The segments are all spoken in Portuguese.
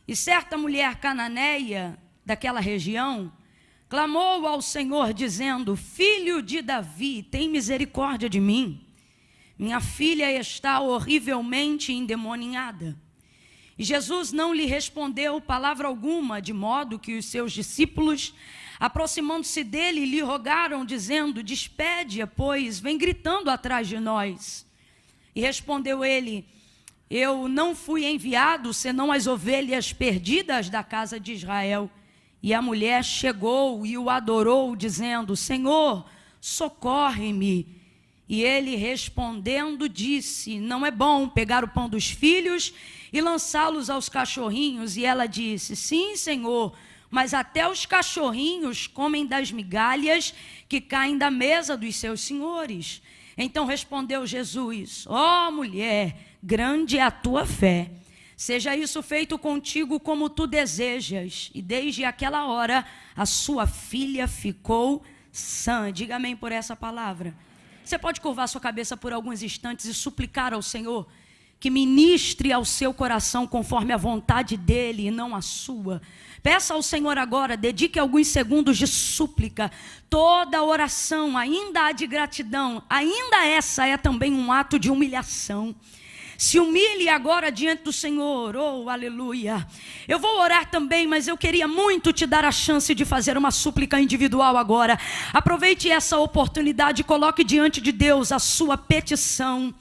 E certa mulher cananeia daquela região clamou ao Senhor dizendo: Filho de Davi, tem misericórdia de mim. Minha filha está horrivelmente endemoniada. E Jesus não lhe respondeu palavra alguma, de modo que os seus discípulos, aproximando-se dele, lhe rogaram, dizendo: Despede-a, pois vem gritando atrás de nós. E respondeu ele: Eu não fui enviado, senão as ovelhas perdidas da casa de Israel. E a mulher chegou e o adorou, dizendo: Senhor, socorre-me. E ele respondendo disse: Não é bom pegar o pão dos filhos e lançá-los aos cachorrinhos. E ela disse: Sim, Senhor, mas até os cachorrinhos comem das migalhas que caem da mesa dos seus senhores. Então respondeu Jesus: Ó mulher, grande é a tua fé. Seja isso feito contigo como tu desejas. E desde aquela hora a sua filha ficou sã. Diga amém por essa palavra. Você pode curvar sua cabeça por alguns instantes e suplicar ao Senhor que ministre ao seu coração conforme a vontade dEle e não a sua. Peça ao Senhor agora, dedique alguns segundos de súplica. Toda oração, ainda a de gratidão, ainda essa é também um ato de humilhação. Se humilhe agora diante do Senhor, oh aleluia. Eu vou orar também, mas eu queria muito te dar a chance de fazer uma súplica individual agora. Aproveite essa oportunidade e coloque diante de Deus a sua petição,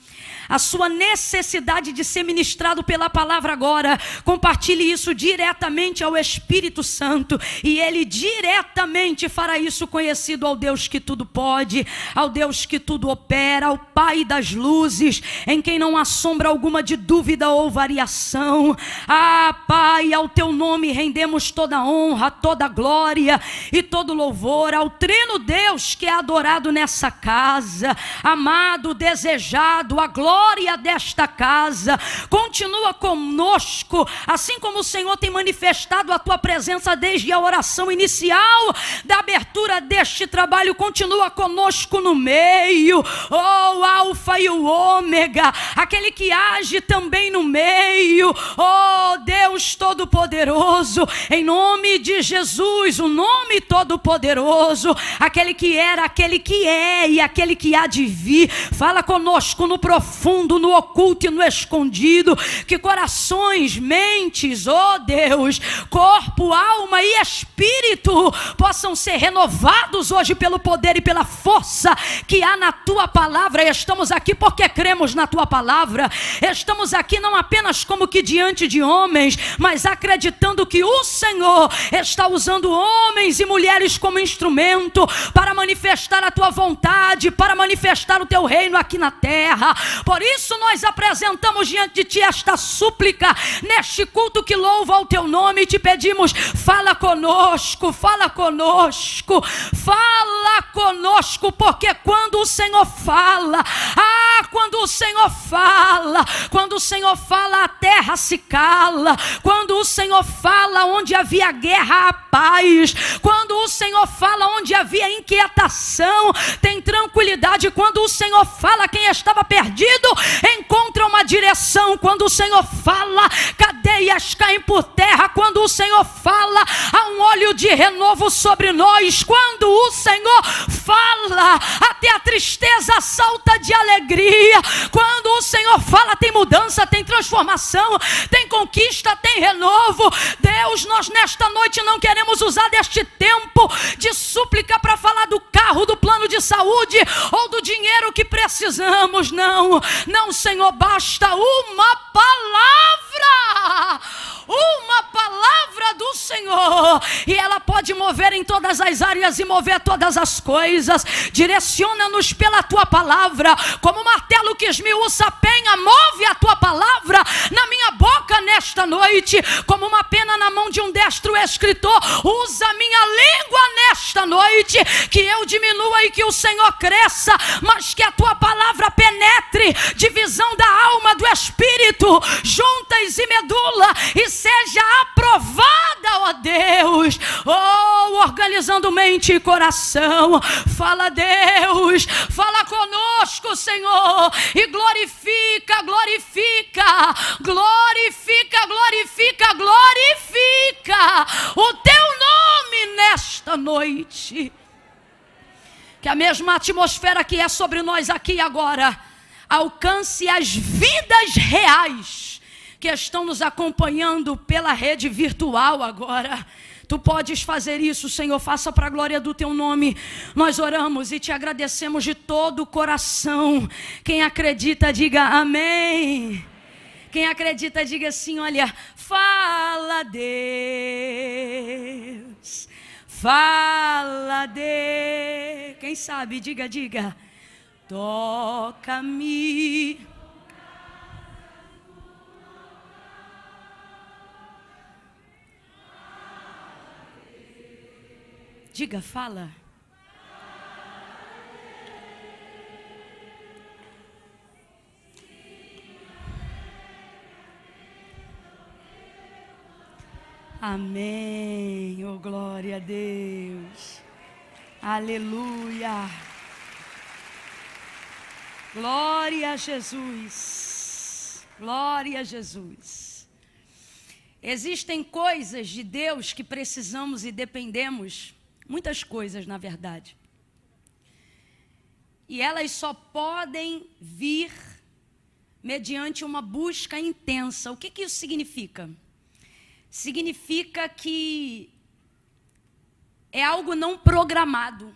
a sua necessidade de ser ministrado pela palavra agora. Compartilhe isso diretamente ao Espírito Santo e Ele diretamente fará isso conhecido ao Deus que tudo pode, ao Deus que tudo opera, ao Pai das luzes, em quem não há sombra alguma de dúvida ou variação. Ah, Pai, ao teu nome rendemos toda honra, toda glória e todo louvor ao Trino Deus que é adorado nessa casa, amado, desejado, a glória desta casa. Continua conosco, assim como o Senhor tem manifestado a tua presença desde a oração inicial da abertura deste trabalho. Continua conosco no meio, oh Alfa e o Ômega, aquele que age também no meio, oh Deus Todo-Poderoso, em nome de Jesus, o nome Todo-Poderoso, aquele que era, aquele que é e aquele que há de vir. Fala conosco no profundo, no oculto e no escondido, que corações, mentes, oh Deus, corpo, alma e espírito possam ser renovados hoje pelo poder e pela força que há na tua palavra. Estamos aqui porque cremos na tua palavra. Estamos aqui não apenas como que diante de homens, mas acreditando que o Senhor está usando homens e mulheres como instrumento para manifestar a tua vontade, para manifestar o teu reino aqui na terra. Por isso nós apresentamos diante de ti esta súplica neste culto que louva o teu nome e te pedimos: fala conosco, fala conosco, fala conosco, porque quando o Senhor fala, quando o Senhor fala, quando o Senhor fala, a terra se cala. Quando o Senhor fala, onde havia guerra, há paz. Quando o Senhor fala, onde havia inquietação, tem tranquilidade. Quando o Senhor fala, quem estava perdido encontra uma direção. Quando o Senhor fala, cadeias caem por terra. Quando o Senhor fala, há um óleo de renovo sobre nós. Quando o Senhor fala, até a tristeza salta de alegria. Quando o Senhor fala, tem mudança, tem transformação, tem conquista, tem renovo. Deus, nós nesta noite não queremos usar deste tempo de súplica para falar do carro, do plano de saúde ou do dinheiro que precisamos. Não, não, Senhor, basta uma palavra do Senhor, e ela pode mover em todas as áreas e mover todas as coisas. Direciona-nos pela tua palavra, como o martelo que esmiuça a penha. Move a tua palavra na minha boca nesta noite, como uma pena na mão de um destro escritor. Usa a minha língua nesta noite, que eu diminua e que o Senhor cresça, mas que a tua palavra penetre divisão da alma, do espírito, juntas e medula, e seja aprovada, ó Deus, organizando mente e coração. Fala, Deus, fala conosco, Senhor, e glorifica, glorifica, glorifica, glorifica, glorifica o teu nome nesta noite. Que a mesma atmosfera que é sobre nós aqui agora alcance as vidas reais que estão nos acompanhando pela rede virtual agora. Tu podes fazer isso, Senhor, faça para a glória do teu nome. Nós oramos e te agradecemos de todo o coração. Quem acredita, diga amém. Quem acredita, diga assim, olha, fala Deus, fala Deus. Quem sabe, diga, toca-me. Diga, fala. Amém. Oh, glória a Deus. Aleluia. Glória a Jesus. Glória a Jesus. Existem coisas de Deus que precisamos e dependemos. Muitas coisas, na verdade. E elas só podem vir mediante uma busca intensa. O que isso significa? Significa que é algo não programado.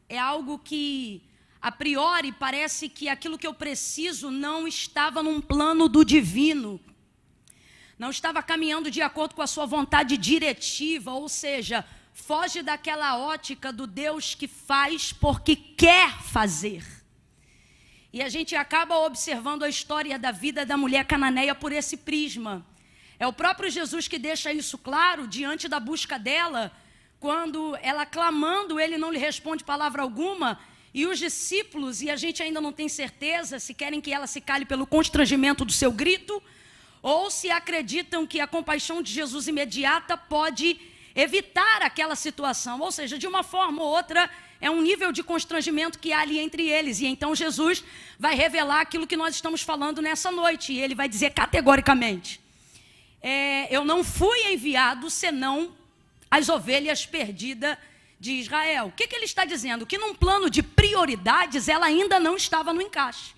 É algo que, a priori, parece que aquilo que eu preciso não estava num plano do divino. Não estava caminhando de acordo com a sua vontade diretiva, ou seja, foge daquela ótica do Deus que faz porque quer fazer. E a gente acaba observando a história da vida da mulher cananeia por esse prisma. É o próprio Jesus que deixa isso claro diante da busca dela, quando ela clamando, ele não lhe responde palavra alguma, e os discípulos, e a gente ainda não tem certeza se querem que ela se cale pelo constrangimento do seu grito, ou se acreditam que a compaixão de Jesus imediata pode evitar aquela situação, ou seja, de uma forma ou outra, é um nível de constrangimento que há ali entre eles, e então Jesus vai revelar aquilo que nós estamos falando nessa noite, e ele vai dizer categoricamente, eu não fui enviado senão as ovelhas perdidas de Israel. O que ele está dizendo? Que num plano de prioridades, ela ainda não estava no encaixe.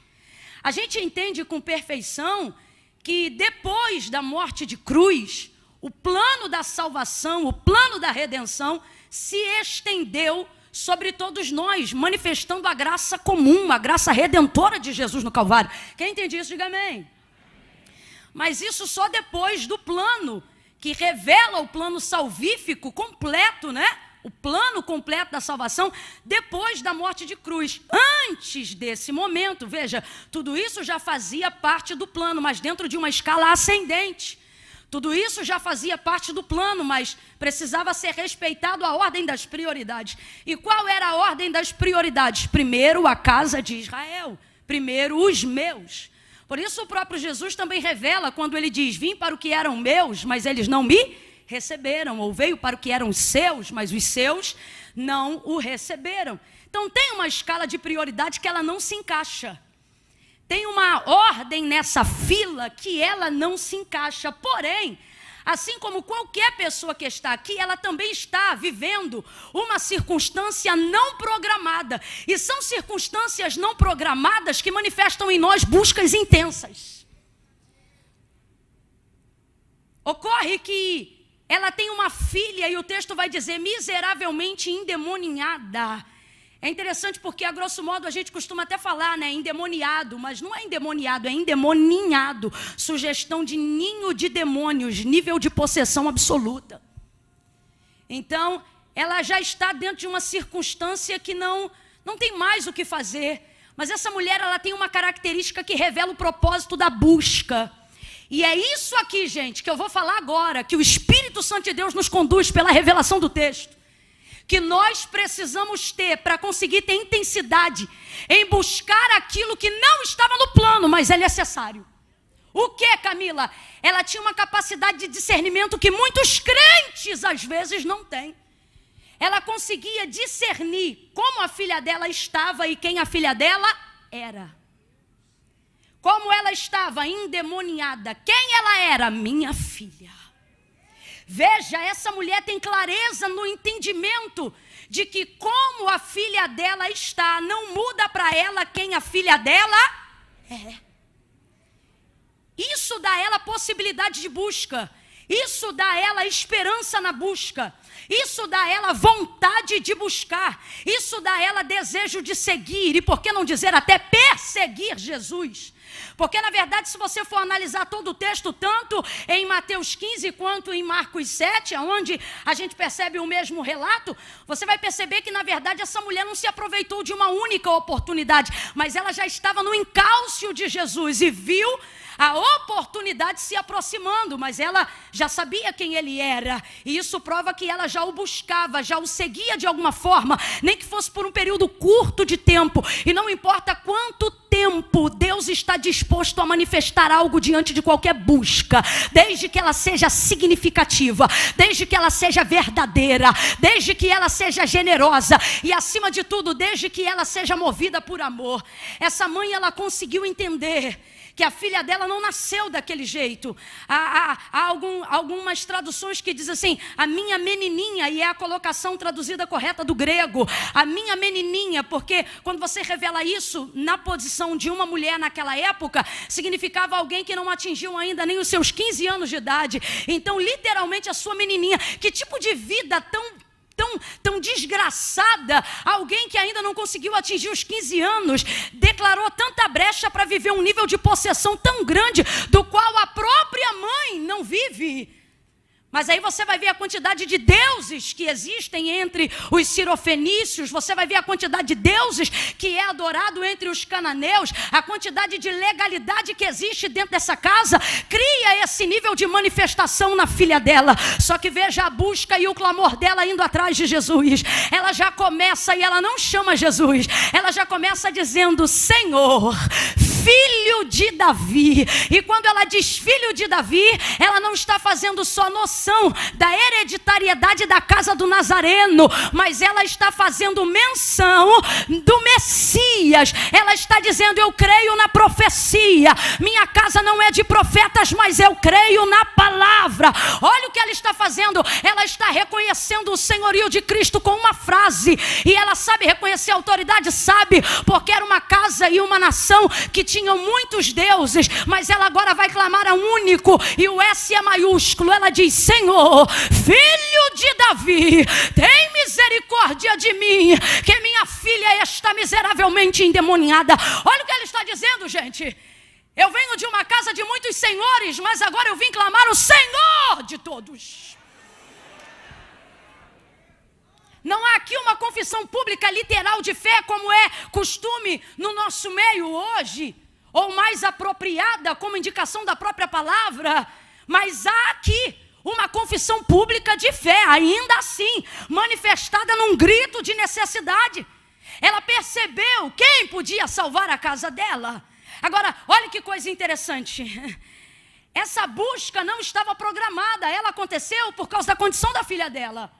A gente entende com perfeição que depois da morte de cruz, o plano da salvação, o plano da redenção se estendeu sobre todos nós, manifestando a graça comum, a graça redentora de Jesus no Calvário. Quem entende isso, diga amém. Mas isso só depois do plano, que revela o plano salvífico completo, né? O plano completo da salvação, depois da morte de cruz. Antes desse momento, veja, tudo isso já fazia parte do plano, mas dentro de uma escala ascendente. Tudo isso já fazia parte do plano, mas precisava ser respeitado a ordem das prioridades. E qual era a ordem das prioridades? Primeiro a casa de Israel, primeiro os meus. Por isso o próprio Jesus também revela quando ele diz, vim para o que eram meus, mas eles não me receberam. Ou veio para o que eram seus, mas os seus não o receberam. Então tem uma escala de prioridade que ela não se encaixa. Tem uma ordem nessa fila que ela não se encaixa. Porém, assim como qualquer pessoa que está aqui, ela também está vivendo uma circunstância não programada. E são circunstâncias não programadas que manifestam em nós buscas intensas. Ocorre que ela tem uma filha e o texto vai dizer miseravelmente endemoniada. É interessante porque, a grosso modo, a gente costuma até falar, né, endemoniado, mas não é endemoniado, é endemoninhado. Sugestão de ninho de demônios, nível de possessão absoluta. Então, ela já está dentro de uma circunstância que não tem mais o que fazer. Mas essa mulher, ela tem uma característica que revela o propósito da busca. E é isso aqui, gente, que eu vou falar agora, que o Espírito Santo de Deus nos conduz pela revelação do texto. Que nós precisamos ter para conseguir ter intensidade em buscar aquilo que não estava no plano, mas é necessário. O que, Camila? Ela tinha uma capacidade de discernimento que muitos crentes às vezes não têm. Ela conseguia discernir como a filha dela estava e quem a filha dela era. Como ela estava endemoniada, quem ela era? Minha filha. Veja, essa mulher tem clareza no entendimento de que como a filha dela está, não muda para ela quem a filha dela é. Isso dá a ela possibilidade de busca. Isso dá a ela esperança na busca. Isso dá a ela vontade de buscar. Isso dá a ela desejo de seguir. E por que não dizer até perseguir Jesus? Porque na verdade, se você for analisar todo o texto, tanto em Mateus 15 quanto em Marcos 7, onde a gente percebe o mesmo relato, você vai perceber que na verdade essa mulher não se aproveitou de uma única oportunidade, mas ela já estava no encalço de Jesus e viu a oportunidade se aproximando, mas ela já sabia quem ele era, e isso prova que ela já o buscava, já o seguia de alguma forma, nem que fosse por um período curto de tempo, e não importa quanto tempo, Deus está disposto a manifestar algo diante de qualquer busca, desde que ela seja significativa, desde que ela seja verdadeira, desde que ela seja generosa, e acima de tudo, desde que ela seja movida por amor. Essa mãe, ela conseguiu entender que a filha dela não nasceu daquele jeito. Há algumas traduções que dizem assim, a minha menininha, e é a colocação traduzida correta do grego, a minha menininha, porque quando você revela isso na posição de uma mulher naquela época, significava alguém que não atingiu ainda nem os seus 15 anos de idade. Então, literalmente, a sua menininha. Que tipo de vida tão desgraçada, alguém que ainda não conseguiu atingir os 15 anos, declarou tanta brecha para viver um nível de possessão tão grande, do qual a própria mãe não vive. Mas aí você vai ver a quantidade de deuses que existem entre os cirofenícios, você vai ver a quantidade de deuses que é adorado entre os cananeus, a quantidade de legalidade que existe dentro dessa casa, cria esse nível de manifestação na filha dela. Só que veja a busca e o clamor dela indo atrás de Jesus. Ela já começa, e ela não chama Jesus, ela já começa dizendo, Senhor, filho de Davi. E quando ela diz filho de Davi, ela não está fazendo só noção da hereditariedade da casa do Nazareno, mas ela está fazendo menção do Messias. Ela está dizendo, eu creio na profecia, minha casa não é de profetas, mas eu creio na palavra. Olha o que ela está fazendo, ela está reconhecendo o senhorio de Cristo com uma frase, e ela sabe reconhecer a autoridade, sabe, porque era uma casa e uma nação que tinham muitos deuses, mas ela agora vai clamar a um único, e o S é maiúsculo. Ela diz, Senhor, filho de Davi, tem misericórdia de mim, que minha filha está miseravelmente endemoniada. Olha o que ela está dizendo, gente. Eu venho de uma casa de muitos senhores, mas agora eu vim clamar o Senhor de todos. Não há aqui uma confissão pública literal de fé, como é costume no nosso meio hoje, ou mais apropriada como indicação da própria palavra, mas há aqui uma confissão pública de fé, ainda assim, manifestada num grito de necessidade. Ela percebeu quem podia salvar a casa dela. Agora, olha que coisa interessante. Essa busca não estava programada, ela aconteceu por causa da condição da filha dela.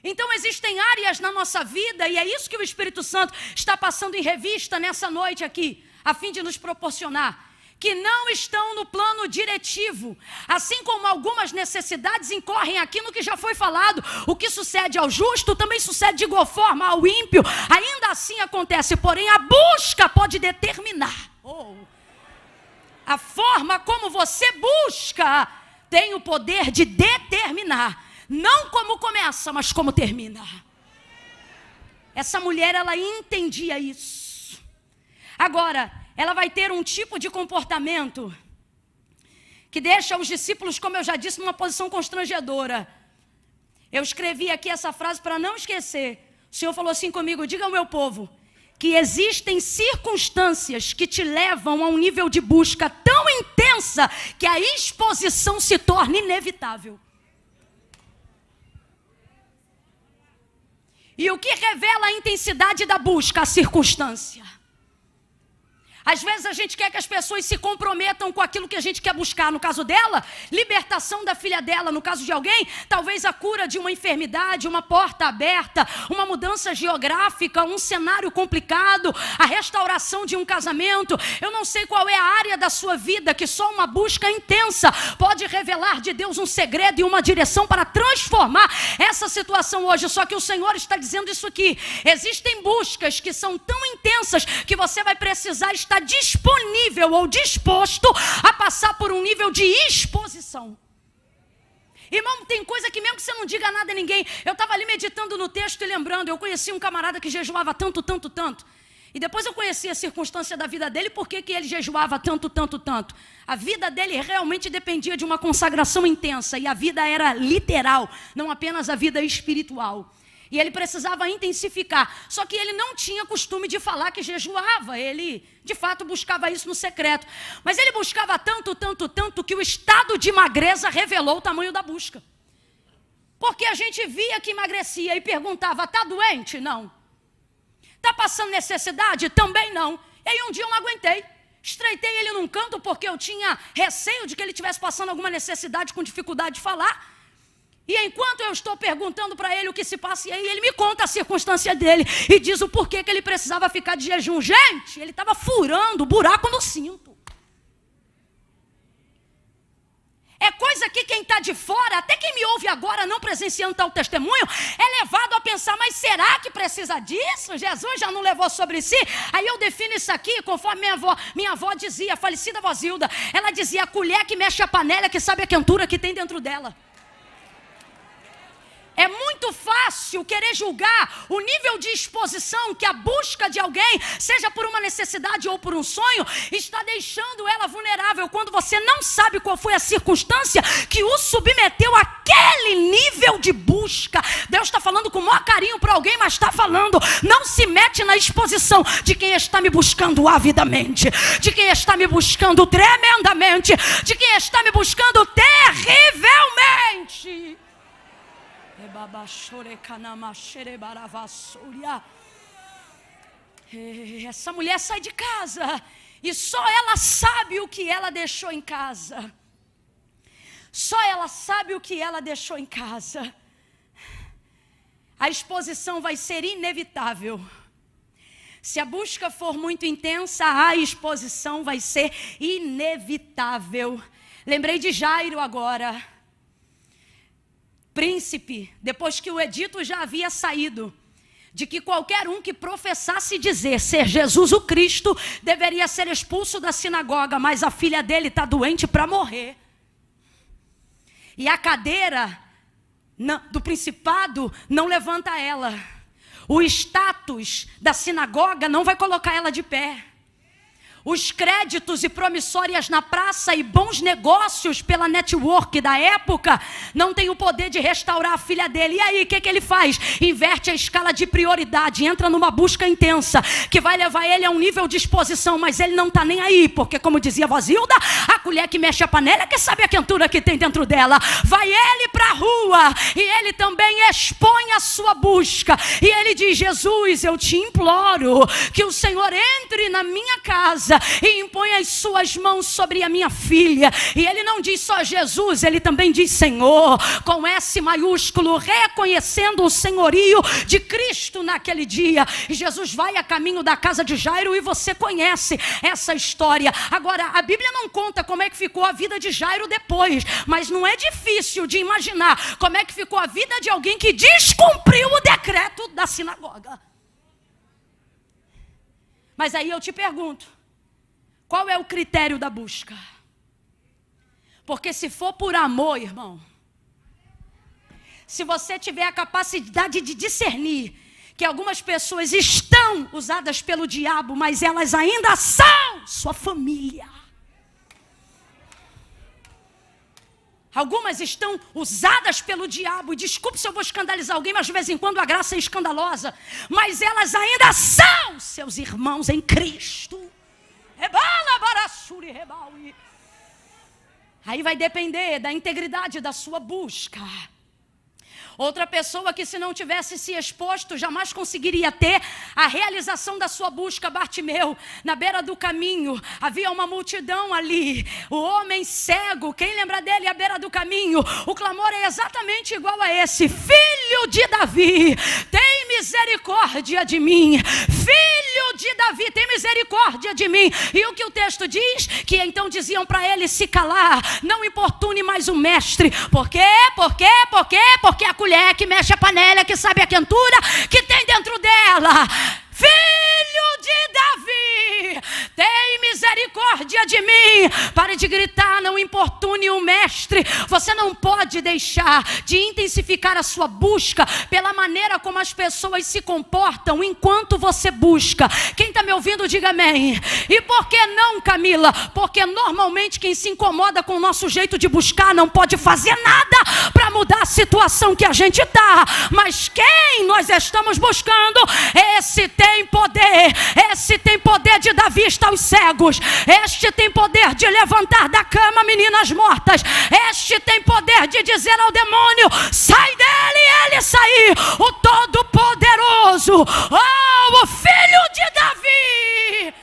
Então existem áreas na nossa vida, e é isso que o Espírito Santo está passando em revista nessa noite aqui, a fim de nos proporcionar, que não estão no plano diretivo. Assim como algumas necessidades incorrem aqui no que já foi falado, o que sucede ao justo também sucede de igual forma ao ímpio. Ainda assim acontece, porém a busca pode determinar. A forma como você busca tem o poder de determinar, não como começa, mas como termina. Essa mulher, ela entendia isso. Agora, ela vai ter um tipo de comportamento que deixa os discípulos, como eu já disse, numa posição constrangedora. Eu escrevi aqui essa frase para não esquecer. O Senhor falou assim comigo, diga ao meu povo, que existem circunstâncias que te levam a um nível de busca tão intensa que a exposição se torna inevitável. E o que revela a intensidade da busca? A circunstância. Às vezes a gente quer que as pessoas se comprometam com aquilo que a gente quer buscar. No caso dela, libertação da filha dela. No caso de alguém, talvez a cura de uma enfermidade, uma porta aberta, uma mudança geográfica, um cenário complicado, a restauração de um casamento. Eu não sei qual é a área da sua vida que só uma busca intensa pode revelar de Deus um segredo e uma direção para transformar essa situação hoje. Só que o Senhor está dizendo isso aqui. Existem buscas que são tão intensas que você vai precisar estar disponível ou disposto a passar por um nível de exposição. Irmão, tem coisa que mesmo que você não diga nada a ninguém. Eu estava ali meditando no texto e lembrando, eu conheci um camarada que jejuava tanto. E depois eu conheci a circunstância da vida dele, por que ele jejuava tanto. A vida dele realmente dependia de uma consagração intensa, e a vida era literal, não apenas a vida espiritual. E ele precisava intensificar. Só que ele não tinha costume de falar que jejuava. Ele, de fato, buscava isso no secreto. Mas ele buscava tanto, que o estado de magreza revelou o tamanho da busca. Porque a gente via que emagrecia e perguntava, está doente? Não. Está passando necessidade? Também não. E aí um dia eu não aguentei. Estreitei ele num canto porque eu tinha receio de que ele estivesse passando alguma necessidade com dificuldade de falar. E enquanto eu estou perguntando para ele o que se passa, e aí ele me conta a circunstância dele e diz o porquê que ele precisava ficar de jejum. Gente, ele estava furando o buraco no cinto. É coisa que quem está de fora, até quem me ouve agora não presenciando tal testemunho, é levado a pensar, mas será que precisa disso? Jesus já não levou sobre si? Aí eu defino isso aqui conforme minha avó dizia, a falecida avó Zilda. Ela dizia, a colher que mexe a panela que sabe a quentura que tem dentro dela. É muito fácil querer julgar o nível de exposição que a busca de alguém, seja por uma necessidade ou por um sonho, está deixando ela vulnerável, quando você não sabe qual foi a circunstância que o submeteu àquele nível de busca. Deus está falando com o maior carinho para alguém, mas está falando, não se mete na exposição de quem está me buscando avidamente, de quem está me buscando tremendamente, de quem está me buscando terrivelmente. Essa mulher sai de casa e só ela sabe o que ela deixou em casa. Só ela sabe o que ela deixou em casa. A exposição vai ser inevitável. Se a busca for muito intensa, a exposição vai ser inevitável. Lembrei de Jairo agora. Príncipe, depois que o edito já havia saído, de que qualquer um que professasse dizer ser Jesus o Cristo, deveria ser expulso da sinagoga, mas a filha dele está doente para morrer. E a cadeira do principado não levanta ela. O status da sinagoga não vai colocar ela de pé. Os créditos e promissórias na praça e bons negócios pela network da época não tem o poder de restaurar a filha dele. E aí, o que ele faz? Inverte a escala de prioridade, entra numa busca intensa, que vai levar ele a um nível de exposição, mas ele não está nem aí, porque como dizia a vó Zilda, a colher que mexe a panela que sabe a quentura que tem dentro dela. Vai ele para a rua, e ele também expõe a sua busca, e ele diz, Jesus, eu te imploro, que o Senhor entre na minha casa, e impõe as suas mãos sobre a minha filha. E ele não diz só Jesus, ele também diz Senhor, com S maiúsculo, reconhecendo o senhorio de Cristo naquele dia. E Jesus vai a caminho da casa de Jairo, e você conhece essa história. Agora, a Bíblia não conta como é que ficou a vida de Jairo depois, mas não é difícil de imaginar como é que ficou a vida de alguém que descumpriu o decreto da sinagoga. Mas aí eu te pergunto, qual é o critério da busca? Porque se for por amor, irmão, se você tiver a capacidade de discernir que algumas pessoas estão usadas pelo diabo, mas elas ainda são sua família. Algumas estão usadas pelo diabo, e desculpe se eu vou escandalizar alguém, mas de vez em quando a graça é escandalosa, mas elas ainda são seus irmãos em Cristo. Aí vai depender da integridade da sua busca. Outra pessoa que, se não tivesse se exposto, jamais conseguiria ter a realização da sua busca. Bartimeu, na beira do caminho, havia uma multidão ali. O homem cego, quem lembra dele à beira do caminho? O clamor é exatamente igual a esse: Filho de Davi, tem misericórdia de mim. Filho de Davi, tem misericórdia de mim. E o que o texto diz? Que então diziam para ele se calar, não importune mais o mestre. Por quê? Porque a colher que mexe a panela, que sabe a quentura que tem dentro dela. Filho de Davi, tem misericórdia de mim. Pare de gritar, não importune o mestre. Você não pode deixar de intensificar a sua busca pela maneira como as pessoas se comportam enquanto você busca. Quem está me ouvindo, diga amém. E por que não, Camila? Porque normalmente quem se incomoda com o nosso jeito de buscar não pode fazer nada para mudar a situação que a gente está. Mas quem nós estamos buscando, esse tem poder. Esse tem poder de dar vista aos cegos. Este tem poder de levantar da cama meninas mortas. Este tem poder de dizer ao demônio: sai dele, e ele sair. O Todo-Poderoso, o Filho de Davi.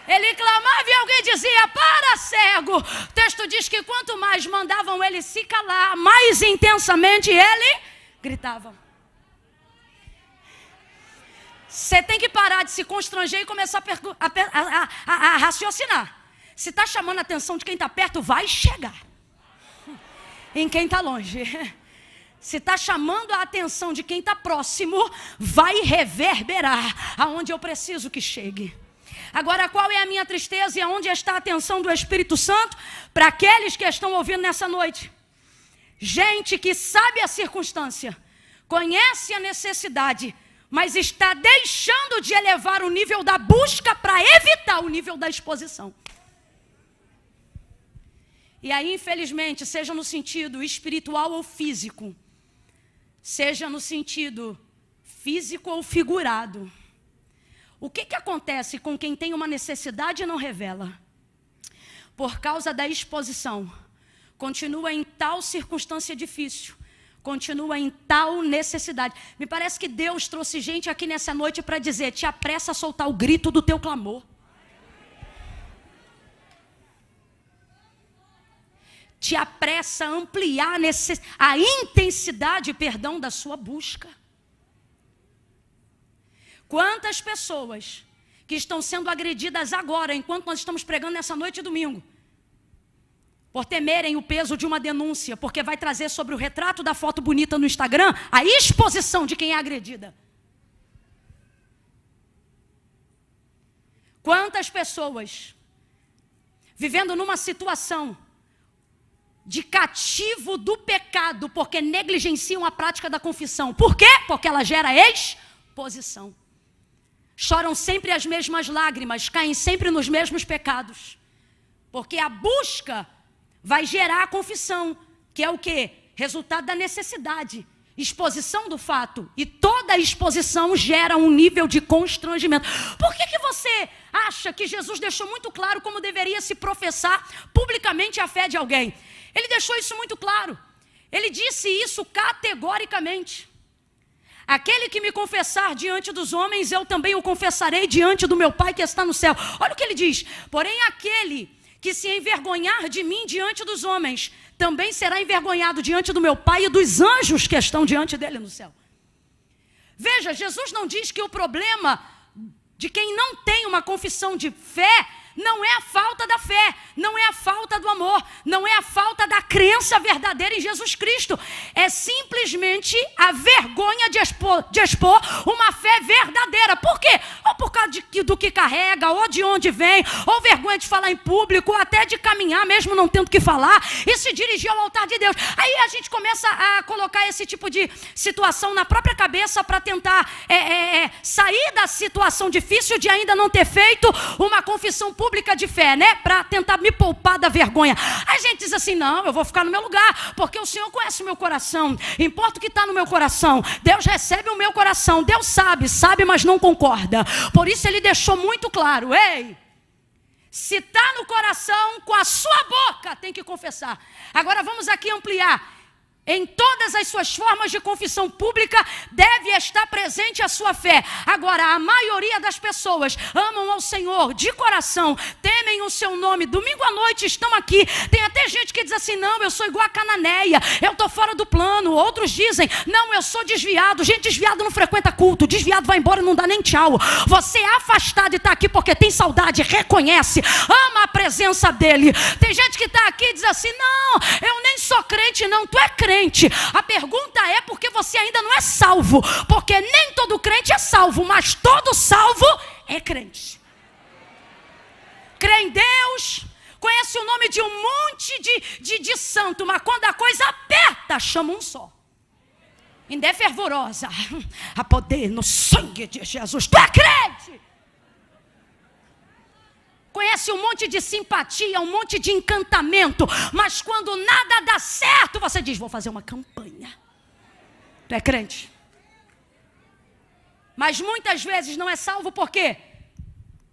Ele clamava e alguém dizia: para, cego. O texto diz que quanto mais mandavam ele se calar, mais intensamente ele gritava. Você tem que parar de se constranger e começar a raciocinar. Se está chamando a atenção de quem está perto, vai chegar em quem está longe. Se está chamando a atenção de quem está próximo, vai reverberar aonde eu preciso que chegue. Agora, qual é a minha tristeza e aonde está a atenção do Espírito Santo? Para aqueles que estão ouvindo nessa noite. Gente que sabe a circunstância, conhece a necessidade, mas está deixando de elevar o nível da busca para evitar o nível da exposição. E aí, infelizmente, seja no sentido espiritual ou físico, seja no sentido físico ou figurado, o que acontece com quem tem uma necessidade e não revela? Por causa da exposição, continua em tal circunstância difícil, continua em tal necessidade. Me parece que Deus trouxe gente aqui nessa noite para dizer: te apressa a soltar o grito do teu clamor. Te apressa a ampliar a intensidade, da sua busca. Quantas pessoas que estão sendo agredidas agora, enquanto nós estamos pregando nessa noite de domingo, por temerem o peso de uma denúncia, porque vai trazer sobre o retrato da foto bonita no Instagram a exposição de quem é agredida. Quantas pessoas vivendo numa situação de cativo do pecado, porque negligenciam a prática da confissão. Por quê? Porque ela gera exposição. Choram sempre as mesmas lágrimas, caem sempre nos mesmos pecados. Porque a busca vai gerar a confissão, que é o quê? Resultado da necessidade, exposição do fato. E toda exposição gera um nível de constrangimento. Por que você acha que Jesus deixou muito claro como deveria se professar publicamente a fé de alguém? Ele deixou isso muito claro. Ele disse isso categoricamente: aquele que me confessar diante dos homens, eu também o confessarei diante do meu Pai que está no céu. Olha o que ele diz: porém aquele que se envergonhar de mim diante dos homens, também será envergonhado diante do meu Pai e dos anjos que estão diante dele no céu. Veja, Jesus não diz que o problema de quem não tem uma confissão de fé não é a falta da fé, não é a falta do amor, não é a falta da crença verdadeira em Jesus Cristo. É simplesmente a vergonha de expor uma fé verdadeira. Por quê? Ou por causa do que carrega, ou de onde vem, ou vergonha de falar em público, ou até de caminhar mesmo não tendo que falar, e se dirigir ao altar de Deus. Aí a gente começa a colocar esse tipo de situação na própria cabeça para tentar sair da situação difícil de ainda não ter feito uma confissão pública de fé, né? Para tentar me poupar da vergonha. Aí a gente diz assim: não, eu vou ficar no meu lugar, porque o Senhor conhece o meu coração, importa o que está no meu coração, Deus recebe o meu coração, Deus sabe, mas não concorda. Por isso ele deixou muito claro: ei, se está no coração, com a sua boca tem que confessar. Agora vamos aqui ampliar. Em todas as suas formas de confissão pública deve estar presente a sua fé. Agora, a maioria das pessoas amam ao Senhor de coração, temem o seu nome. Domingo à noite estão aqui. Tem até gente que diz assim: não, eu sou igual a Cananeia, eu estou fora do plano. Outros dizem: não, eu sou desviado. Gente, desviado não frequenta culto, desviado vai embora e não dá nem tchau. Você é afastado e está aqui porque tem saudade, reconhece, ama a presença dele. Tem gente que está aqui e diz assim: não, eu nem sou crente. Não, tu é crente. A pergunta é porque você ainda não é salvo, porque nem todo crente é salvo, mas todo salvo é crente. Crê em Deus, conhece o nome de um monte de santo, mas quando a coisa aperta, chama um só. Ainda é fervorosa. Há poder no sangue de Jesus. Tu é crente. Conhece um monte de simpatia, um monte de encantamento, mas quando nada dá certo, você diz: vou fazer uma campanha. Tu é crente. Mas muitas vezes não é salvo por quê?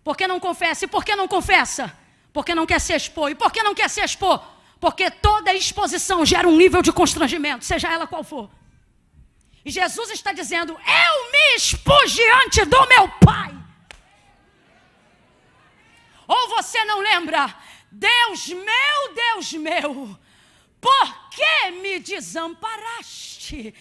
Porque não confessa. E por que não confessa? Porque não quer se expor. E por que não quer se expor? Porque toda exposição gera um nível de constrangimento, seja ela qual for. E Jesus está dizendo: eu me expus diante do meu Pai. Ou você não lembra? Deus meu, por que me desamparaste?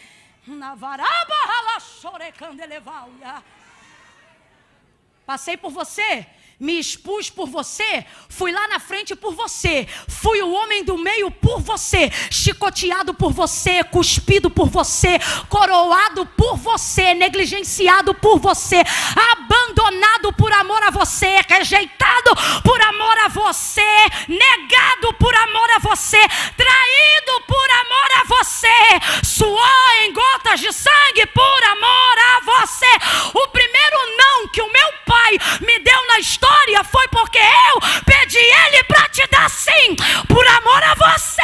Passei por você, me expus por você, fui lá na frente por você, fui o homem do meio por você, chicoteado por você, cuspido por você, coroado por você, negligenciado por você, abandonado por amor a você, rejeitado por amor a você, negado por amor a você, traído por amor a você, suor em gotas de sangue por amor a você. O primeiro não que o meu Pai me deu na história foi porque eu pedi Ele para te dar sim, por amor a você.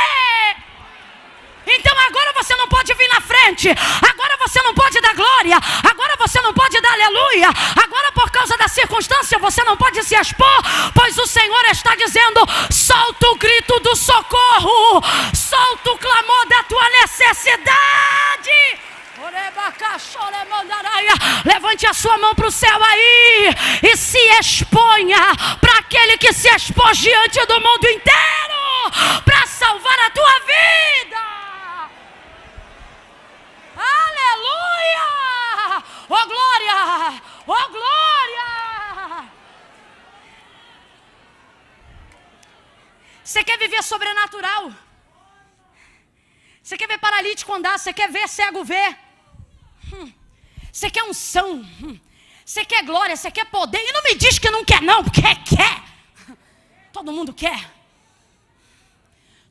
Então agora você não pode vir na frente, agora você não pode dar glória, agora você não pode dar aleluia, agora por causa da circunstância você não pode se expor, pois o Senhor está dizendo: solta o grito do socorro, solta o clamor da tua necessidade. Levante a sua mão para o céu aí e se exponha para aquele que se expôs diante do mundo inteiro para salvar a tua vida. Aleluia! Oh glória! Oh glória! Você quer viver sobrenatural? Você quer ver paralítico andar? Você quer ver cego ver? Você quer unção? Você quer glória? Você quer poder? E não me diz que não quer não, porque quer. Todo mundo quer.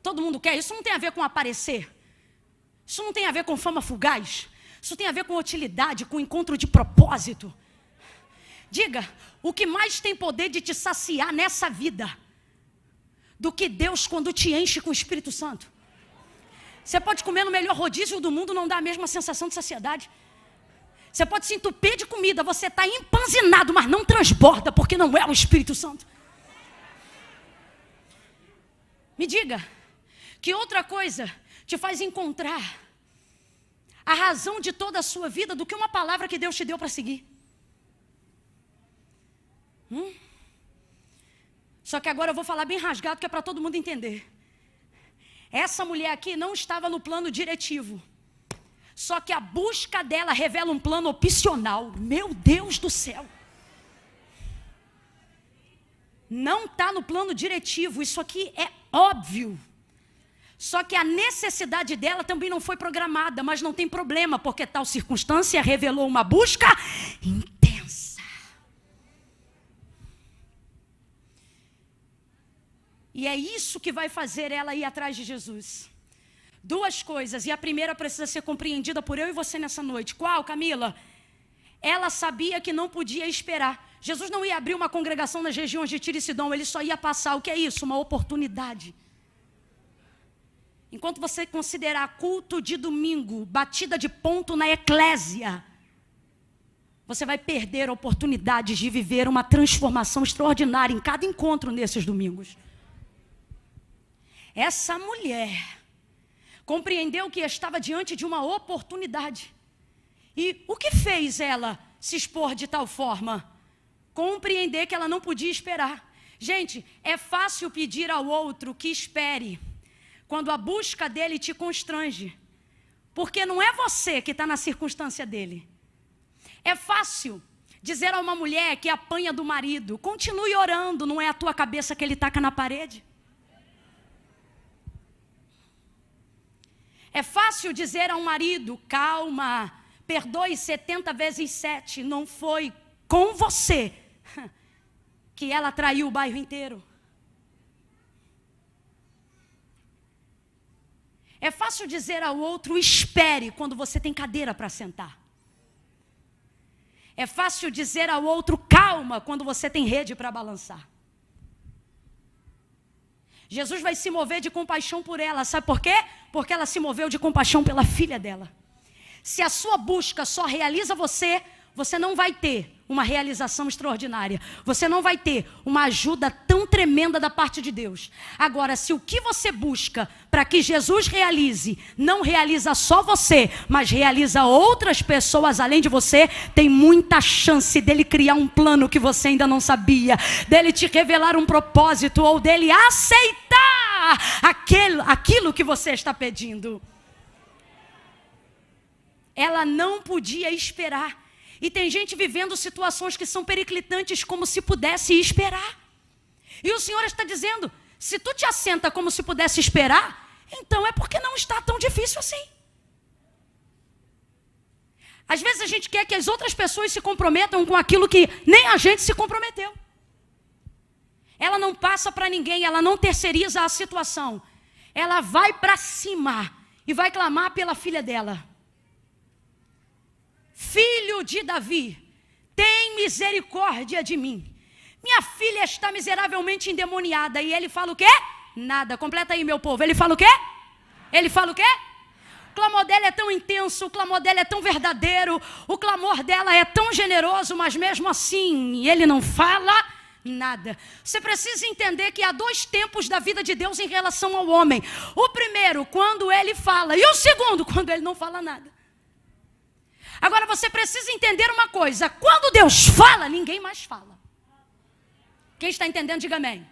Todo mundo quer. Isso não tem a ver com aparecer. Isso não tem a ver com fama fugaz. Isso tem a ver com utilidade, com encontro de propósito. Diga, o que mais tem poder de te saciar nessa vida do que Deus quando te enche com o Espírito Santo? Você pode comer no melhor rodízio do mundo, não dá a mesma sensação de saciedade. Você pode se entupir de comida, você está empanzinado, mas não transborda, porque não é o Espírito Santo. Me diga, que outra coisa te faz encontrar a razão de toda a sua vida do que uma palavra que Deus te deu para seguir? Só que agora eu vou falar bem rasgado, que é para todo mundo entender. Essa mulher aqui não estava no plano diretivo. Só que a busca dela revela um plano opcional. Meu Deus do céu. Não está no plano diretivo. Isso aqui é óbvio. Só que a necessidade dela também não foi programada. Mas não tem problema, porque tal circunstância revelou uma busca intensa. E é isso que vai fazer ela ir atrás de Jesus. Duas coisas, e a primeira precisa ser compreendida por eu e você nessa noite. Qual, Camila? Ela sabia que não podia esperar. Jesus não ia abrir uma congregação nas regiões de Tiro e Sidom, ele só ia passar. O que é isso? Uma oportunidade. Enquanto você considerar culto de domingo, batida de ponto na eclésia, você vai perder oportunidades de viver uma transformação extraordinária em cada encontro nesses domingos. Essa mulher, Compreendeu que estava diante de uma oportunidade. E o que fez ela se expor de tal forma? Compreender que ela não podia esperar. Gente, é fácil pedir ao outro que espere quando a busca dele te constrange. Porque não é você que está na circunstância dele. É fácil dizer a uma mulher que apanha do marido: continue orando, não é a tua cabeça que ele taca na parede. É fácil dizer a um marido: calma, perdoe 70 vezes 7, não foi com você que ela traiu o bairro inteiro. É fácil dizer ao outro: espere, quando você tem cadeira para sentar. É fácil dizer ao outro: calma, quando você tem rede para balançar. Jesus vai se mover de compaixão por ela, sabe por quê? Porque ela se moveu de compaixão pela filha dela. Se a sua busca só realiza você, você não vai ter uma realização extraordinária. Você não vai ter uma ajuda tão tremenda da parte de Deus. Agora, se o que você busca para que Jesus realize, não realiza só você, mas realiza outras pessoas além de você, tem muita chance dele criar um plano que você ainda não sabia, dele te revelar um propósito, ou dele aceitar aquilo que você está pedindo. Ela não podia esperar. E tem gente vivendo situações que são periclitantes, como se pudesse esperar. E o Senhor está dizendo: se tu te assenta como se pudesse esperar, então é porque não está tão difícil assim. Às vezes a gente quer que as outras pessoas se comprometam com aquilo que nem a gente se comprometeu. Ela não passa para ninguém, ela não terceiriza a situação. Ela vai para cima e vai clamar pela filha dela. Filho de Davi, tem misericórdia de mim. Minha filha está miseravelmente endemoniada. E ele fala o quê? Nada. Completa aí, meu povo. Ele fala o quê? Ele fala o quê? O clamor dela é tão intenso, o clamor dela é tão verdadeiro, o clamor dela é tão generoso, mas mesmo assim, ele não fala nada. Você precisa entender que há dois tempos da vida de Deus em relação ao homem. O primeiro, quando ele fala, e o segundo, quando ele não fala nada. Agora você precisa entender uma coisa: quando Deus fala, ninguém mais fala. Quem está entendendo, diga amém.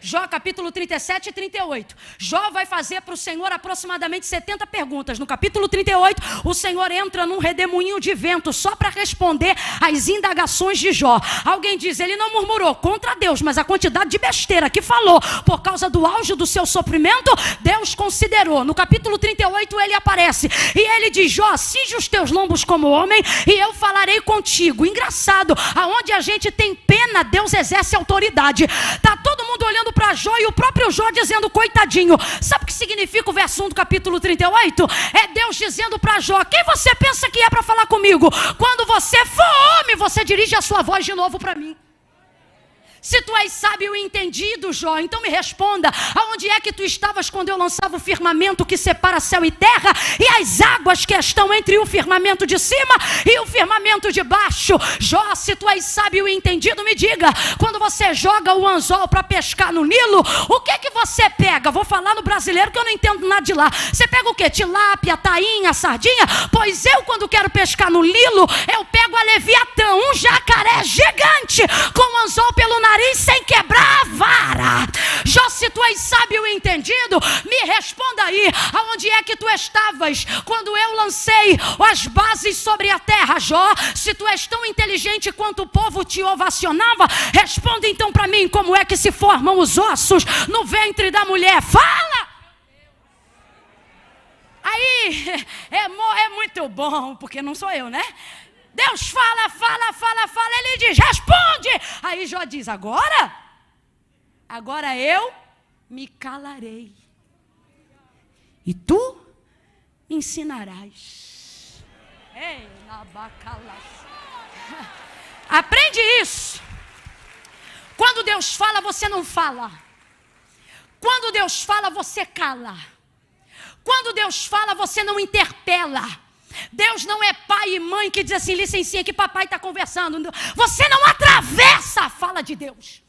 Jó capítulo 37 e 38. Jó vai fazer para o Senhor aproximadamente 70 perguntas. No capítulo 38, o Senhor entra num redemoinho de vento só para responder às indagações de Jó. Alguém diz: ele não murmurou contra Deus, mas a quantidade de besteira que falou por causa do auge do seu sofrimento, Deus considerou. No capítulo 38 ele aparece e ele diz: Jó, cinge os teus lombos como homem e eu falarei contigo. Engraçado, aonde a gente tem pena, Deus exerce autoridade. Está todo mundo olhando para Jó e o próprio Jó dizendo: coitadinho. Sabe o que significa o verso 1 do capítulo 38? É Deus dizendo para Jó: quem você pensa que é para falar comigo? Quando você for homem, você dirige a sua voz de novo para mim. Se tu és sábio e entendido, Jó, então me responda: aonde é que tu estavas quando eu lançava o firmamento que separa céu e terra, e as águas que estão entre o firmamento de cima e o firmamento de baixo? Jó, se tu és sábio e entendido, me diga: quando você joga o anzol para pescar no Nilo, o que que você pega? Vou falar no brasileiro que eu não entendo nada de lá. Você pega o quê? Tilápia, tainha, sardinha? Pois eu, quando quero pescar no Nilo, eu pego a leviatã, um jacaré gigante, com o anzol pelo nariz sem quebrar a vara. Jó, se tu és sábio e entendido, me responda aí: aonde é que tu estavas quando eu lancei as bases sobre a terra? Jó, se tu és tão inteligente quanto o povo te ovacionava, responda então para mim: como é que se formam os ossos no ventre da mulher? Fala! Aí é muito bom, porque não sou eu, né? Deus fala, ele diz: responde. Aí Jó diz: agora eu me calarei e tu me ensinarás. Ei, aprende isso. Quando Deus fala, você não fala. Quando Deus fala, você cala. Quando Deus fala, você não interpela. Deus não é pai e mãe que diz assim: licencinha que papai está conversando. Você não atravessa a fala de Deus.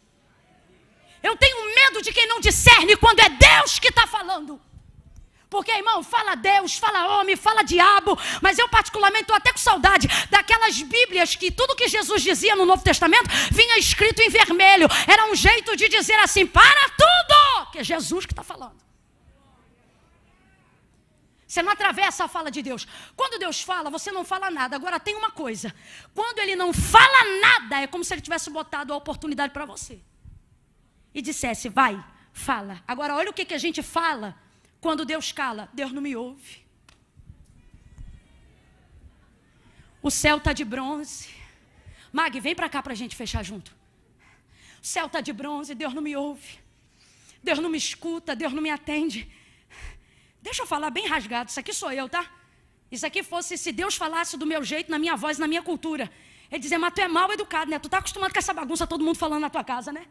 Eu tenho medo de quem não discerne quando é Deus que está falando. Porque, irmão, fala Deus, fala homem, fala diabo, mas eu particularmente estou até com saudade daquelas bíblias que tudo que Jesus dizia no Novo Testamento vinha escrito em vermelho. Era um jeito de dizer assim, para tudo, que é Jesus que está falando. Você não atravessa a fala de Deus. Quando Deus fala, você não fala nada. Agora tem uma coisa, quando Ele não fala nada, é como se Ele tivesse botado a oportunidade para você. E dissesse, vai, fala. Agora olha o que a gente fala. Quando Deus cala, Deus não me ouve. O céu está de bronze. Mag, vem para cá para a gente fechar junto. O céu está de bronze, Deus não me ouve. Deus não me escuta, Deus não me atende. Deixa eu falar bem rasgado, isso aqui sou eu, tá? Isso aqui fosse se Deus falasse do meu jeito, na minha voz, na minha cultura. Ele dizia, mas tu é mal educado, né? Tu está acostumado com essa bagunça, todo mundo falando na tua casa, né?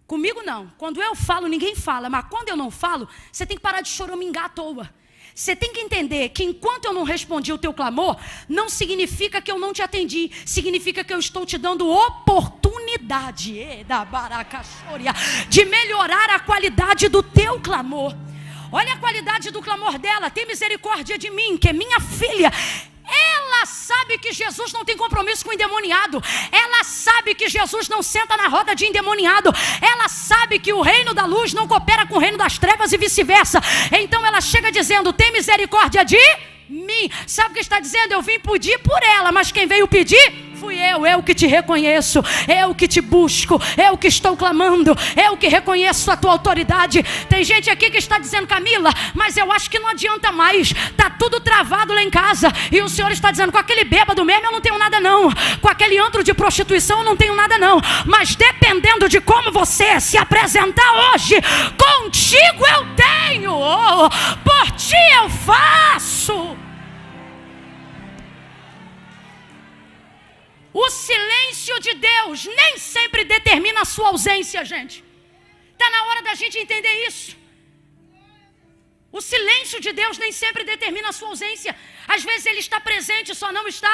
Comigo não. Quando eu falo, ninguém fala. Mas quando eu não falo, você tem que parar de choramingar à toa. Você tem que entender que enquanto eu não respondi o teu clamor, não significa que eu não te atendi. Significa que eu estou te dando oportunidade de melhorar a qualidade do teu clamor. Olha a qualidade do clamor dela. Tem misericórdia de mim, que é minha filha. Ela sabe que Jesus não tem compromisso com o endemoniado. Ela sabe que Jesus não senta na roda de endemoniado. Ela sabe que o reino da luz não coopera com o reino das trevas e vice-versa. Então ela chega dizendo, tem misericórdia de mim. Sabe o que está dizendo? Eu vim pedir por ela, mas quem veio pedir fui eu que te reconheço, eu que te busco, eu que estou clamando, eu que reconheço a tua autoridade. Tem gente aqui que está dizendo, Camila, mas eu acho que não adianta mais, está tudo travado lá em casa, e o Senhor está dizendo, com aquele bêbado mesmo eu não tenho nada não, com aquele antro de prostituição eu não tenho nada não, mas dependendo de como você se apresentar hoje, contigo eu tenho, por ti eu faço. O silêncio de Deus nem sempre determina a sua ausência, gente. Está na hora da gente entender isso. O silêncio de Deus nem sempre determina a sua ausência. Às vezes Ele está presente, só não está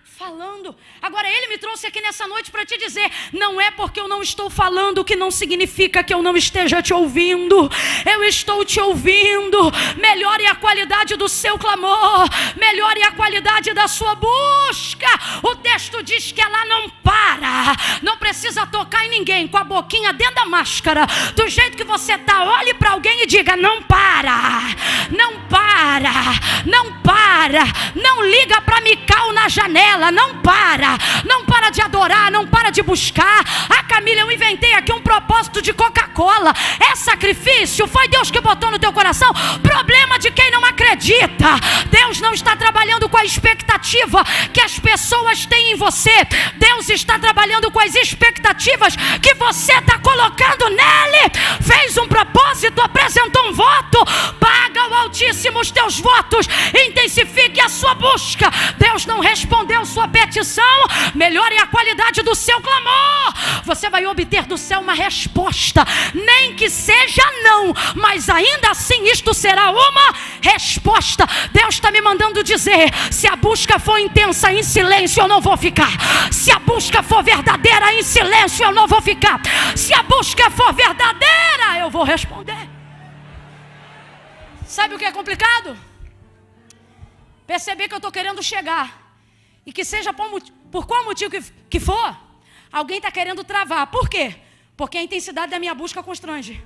falando. Agora Ele me trouxe aqui nessa noite para te dizer, não é porque eu não estou falando que não significa que eu não esteja te ouvindo. Eu estou te ouvindo. Melhore a qualidade do seu clamor, melhore a qualidade da sua busca. O texto diz que ela não para, não precisa tocar em ninguém, com a boquinha dentro da máscara, do jeito que você está, olhe para alguém e diga, não para, não para, não para, não liga para Mical na janela, não para de adorar, não para de buscar. Ah, Camila, eu inventei aqui um propósito de Coca-Cola, é sacrifício, foi Deus que botou no teu coração. Problema de quem não acredita. Deus não está trabalhando com a expectativa que as pessoas têm em você, Deus está trabalhando com as expectativas que você está colocando nele. Fez um propósito, apresentou um voto, paga ao Altíssimo os teus votos, intensifique a sua busca. Deus não respondeu sua petição, melhore a qualidade do seu clamor. Você vai obter do céu uma resposta, nem que seja não, mas ainda assim isto será uma resposta. Deus está me mandando dizer, se a busca for intensa em silêncio eu não vou ficar, se a busca for verdadeira em silêncio eu não vou ficar, se a busca for verdadeira eu vou responder. Sabe o que é complicado? Perceber que eu estou querendo chegar, e que seja por qual motivo que for, alguém está querendo travar. Por quê? Porque a intensidade da minha busca constrange.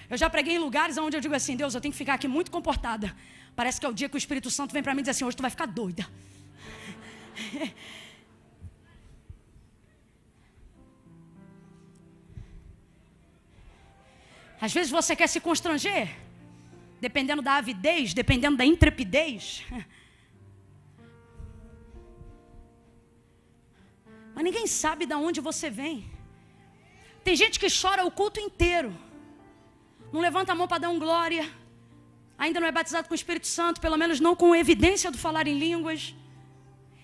Eu já preguei em lugares onde eu digo assim, Deus, eu tenho que ficar aqui muito comportada. Parece que é o dia que o Espírito Santo vem para mim e diz assim, hoje tu vai ficar doida. Às vezes você quer se constranger, dependendo da avidez, dependendo da intrepidez. Mas ninguém sabe de onde você vem. Tem gente que chora o culto inteiro, não levanta a mão para dar um glória, ainda não é batizado com o Espírito Santo, pelo menos não com evidência do falar em línguas.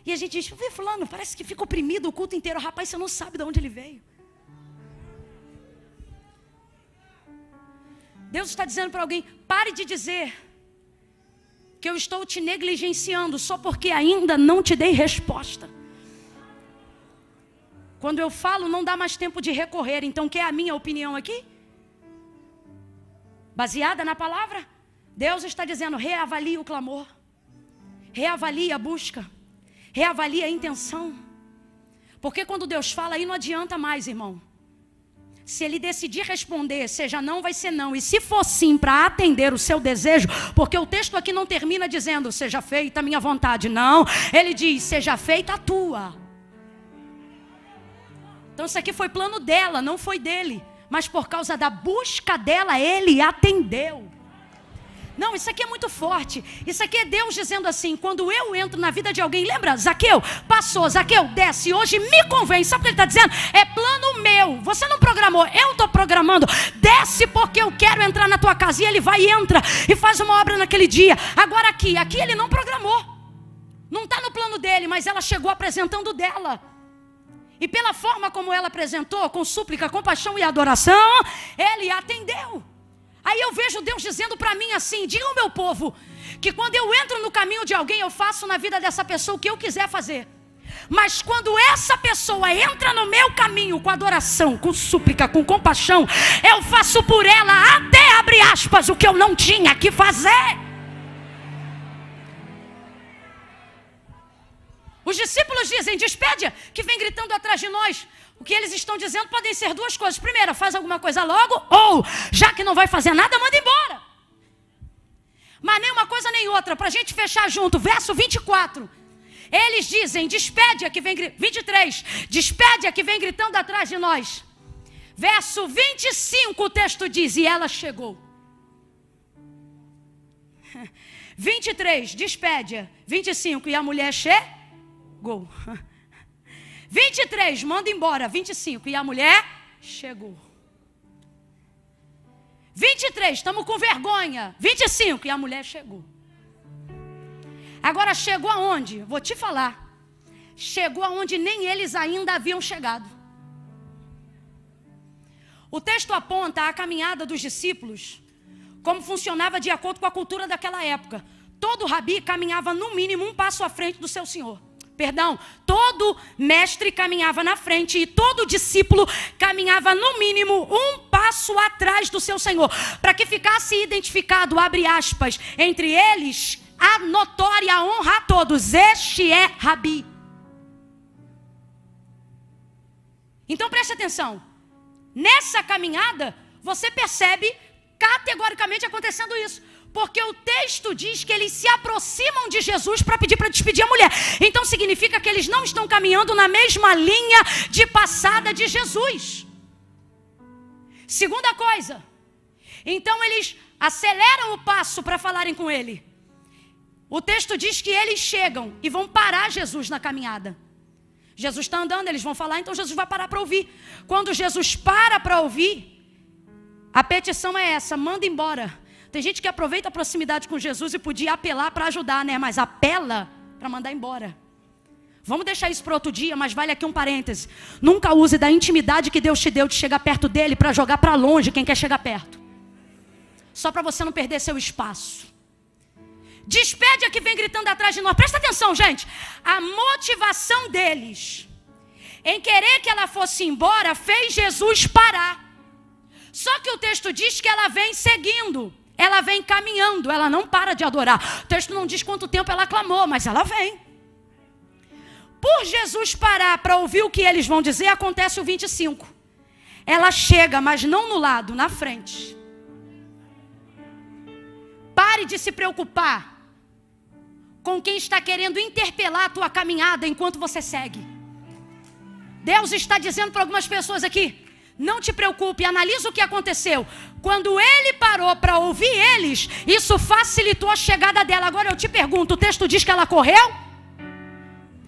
E a gente diz, vê fulano, parece que fica oprimido o culto inteiro. Rapaz, você não sabe de onde ele veio. Deus está dizendo para alguém, pare de dizer que eu estou te negligenciando só porque ainda não te dei resposta. Quando eu falo, não dá mais tempo de recorrer. Então, quer a minha opinião aqui? baseada na palavra. Deus está dizendo, reavalie o clamor, reavalie a busca, reavalie a intenção. Porque quando Deus fala, aí não adianta mais, irmão. Se Ele decidir responder, seja não, vai ser não. E se for sim, para atender o seu desejo, porque o texto aqui não termina dizendo, seja feita a minha vontade. Não, ele diz, seja feita a tua. Então isso aqui foi plano dela, não foi dele. Mas por causa da busca dela, ele atendeu. Não, isso aqui é muito forte. Isso aqui é Deus dizendo assim, quando eu entro na vida de alguém, lembra? Zaqueu, passou, Zaqueu, desce, hoje me convém. Sabe o que ele está dizendo? É plano meu. Você não programou, eu estou programando. Desce porque eu quero entrar na tua casa. E ele vai e entra e faz uma obra naquele dia. Agora aqui ele não programou. Não está no plano dele, mas ela chegou apresentando dela. E pela forma como ela apresentou, com súplica, compaixão e adoração, ele atendeu. Aí eu vejo Deus dizendo para mim assim, diga ao meu povo, que quando eu entro no caminho de alguém, eu faço na vida dessa pessoa o que eu quiser fazer. Mas quando essa pessoa entra no meu caminho com adoração, com súplica, com compaixão, eu faço por ela até, abre aspas, o que eu não tinha que fazer. Os discípulos dizem, despede, que vem gritando atrás de nós. O que eles estão dizendo podem ser duas coisas. Primeira, faz alguma coisa logo, ou, já que não vai fazer nada, manda embora. Mas nem uma coisa nem outra, para a gente fechar junto. Verso 24. Eles dizem, despede a que vem, 23, despede a que vem gritando atrás de nós. Verso 25, o texto diz, e ela chegou. 23, despede-a. 25, e a mulher chegou. 23, manda embora. 25, e a mulher chegou. 23, estamos com vergonha. 25, e a mulher chegou. Agora chegou aonde? Vou te falar. Chegou aonde nem eles ainda haviam chegado. O texto aponta a caminhada dos discípulos, como funcionava de acordo com a cultura daquela época. Todo rabi caminhava no mínimo um passo à frente do seu senhor. Todo mestre caminhava na frente e todo discípulo caminhava no mínimo um passo atrás do seu Senhor, para que ficasse identificado, abre aspas, entre eles a notória honra a todos, este é Rabi. Então preste atenção, nessa caminhada você percebe categoricamente acontecendo isso. Porque o texto diz que eles se aproximam de Jesus para pedir para despedir a mulher. Então significa que eles não estão caminhando na mesma linha de passada de Jesus. Segunda coisa, então eles aceleram o passo para falarem com ele. O texto diz que eles chegam e vão parar Jesus na caminhada. Jesus está andando, eles vão falar, então Jesus vai parar para ouvir. Quando Jesus para ouvir, a petição é essa, manda embora. Tem gente que aproveita a proximidade com Jesus e podia apelar para ajudar, né? Mas apela para mandar embora. Vamos deixar isso para outro dia, mas vale aqui um parêntese. Nunca use da intimidade que Deus te deu de chegar perto dele para jogar para longe quem quer chegar perto. Só para você não perder seu espaço. Despede a que vem gritando atrás de nós. Presta atenção, gente. A motivação deles em querer que ela fosse embora fez Jesus parar. Só que o texto diz que ela vem seguindo. Ela vem caminhando, ela não para de adorar. O texto não diz quanto tempo ela clamou, mas ela vem. Por Jesus parar para ouvir o que eles vão dizer, acontece o 25. Ela chega, mas não no lado, na frente. Pare de se preocupar com quem está querendo interpelar a tua caminhada enquanto você segue. Deus está dizendo para algumas pessoas aqui, não te preocupe, analisa o que aconteceu. Quando ele parou para ouvir eles, isso facilitou a chegada dela. Agora eu te pergunto, o texto diz que ela correu?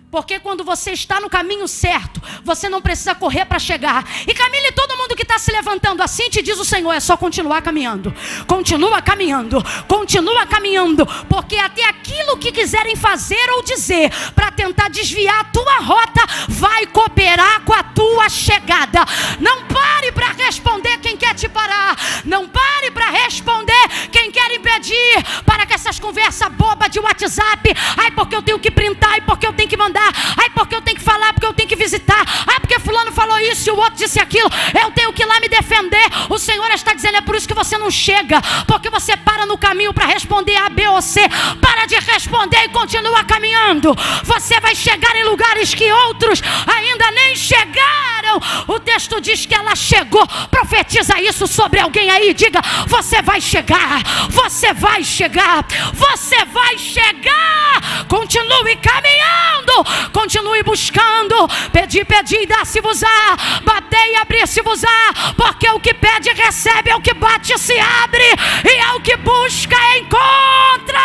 Porque quando você está no caminho certo, você não precisa correr para chegar. E Camille, todo mundo que está se levantando assim, te diz o Senhor, é só continuar caminhando. Continua caminhando, continua caminhando. Porque até aquilo que quiserem fazer ou dizer para tentar desviar a tua rota, vai cooperar com a tua chegada. Não pare para responder quem quer te parar. Não pare para responder quem quer impedir. Para que essas conversas bobas de WhatsApp, ai porque eu tenho que printar, ai porque eu tenho que mandar, ai porque eu tenho que falar, porque eu tenho que visitar, ai porque fulano falou isso e o outro disse aquilo. Eu tenho que ir lá me defender. O Senhor está dizendo, é por isso que você não chega. Porque você para no caminho para responder A, B ou C. Para de responder e continua caminhando. Você vai chegar em lugares que outros ainda nem chegaram. O texto diz que ela chegou. Profetiza isso sobre alguém aí. Diga, você vai chegar. Você vai chegar. Você vai chegar. Continue caminhando. Continue buscando. Pedi, e dá-se-vos-á. Batei e abrir-se-vos-á. Porque o que pede recebe, é o que bate se abre, e é o que busca encontra.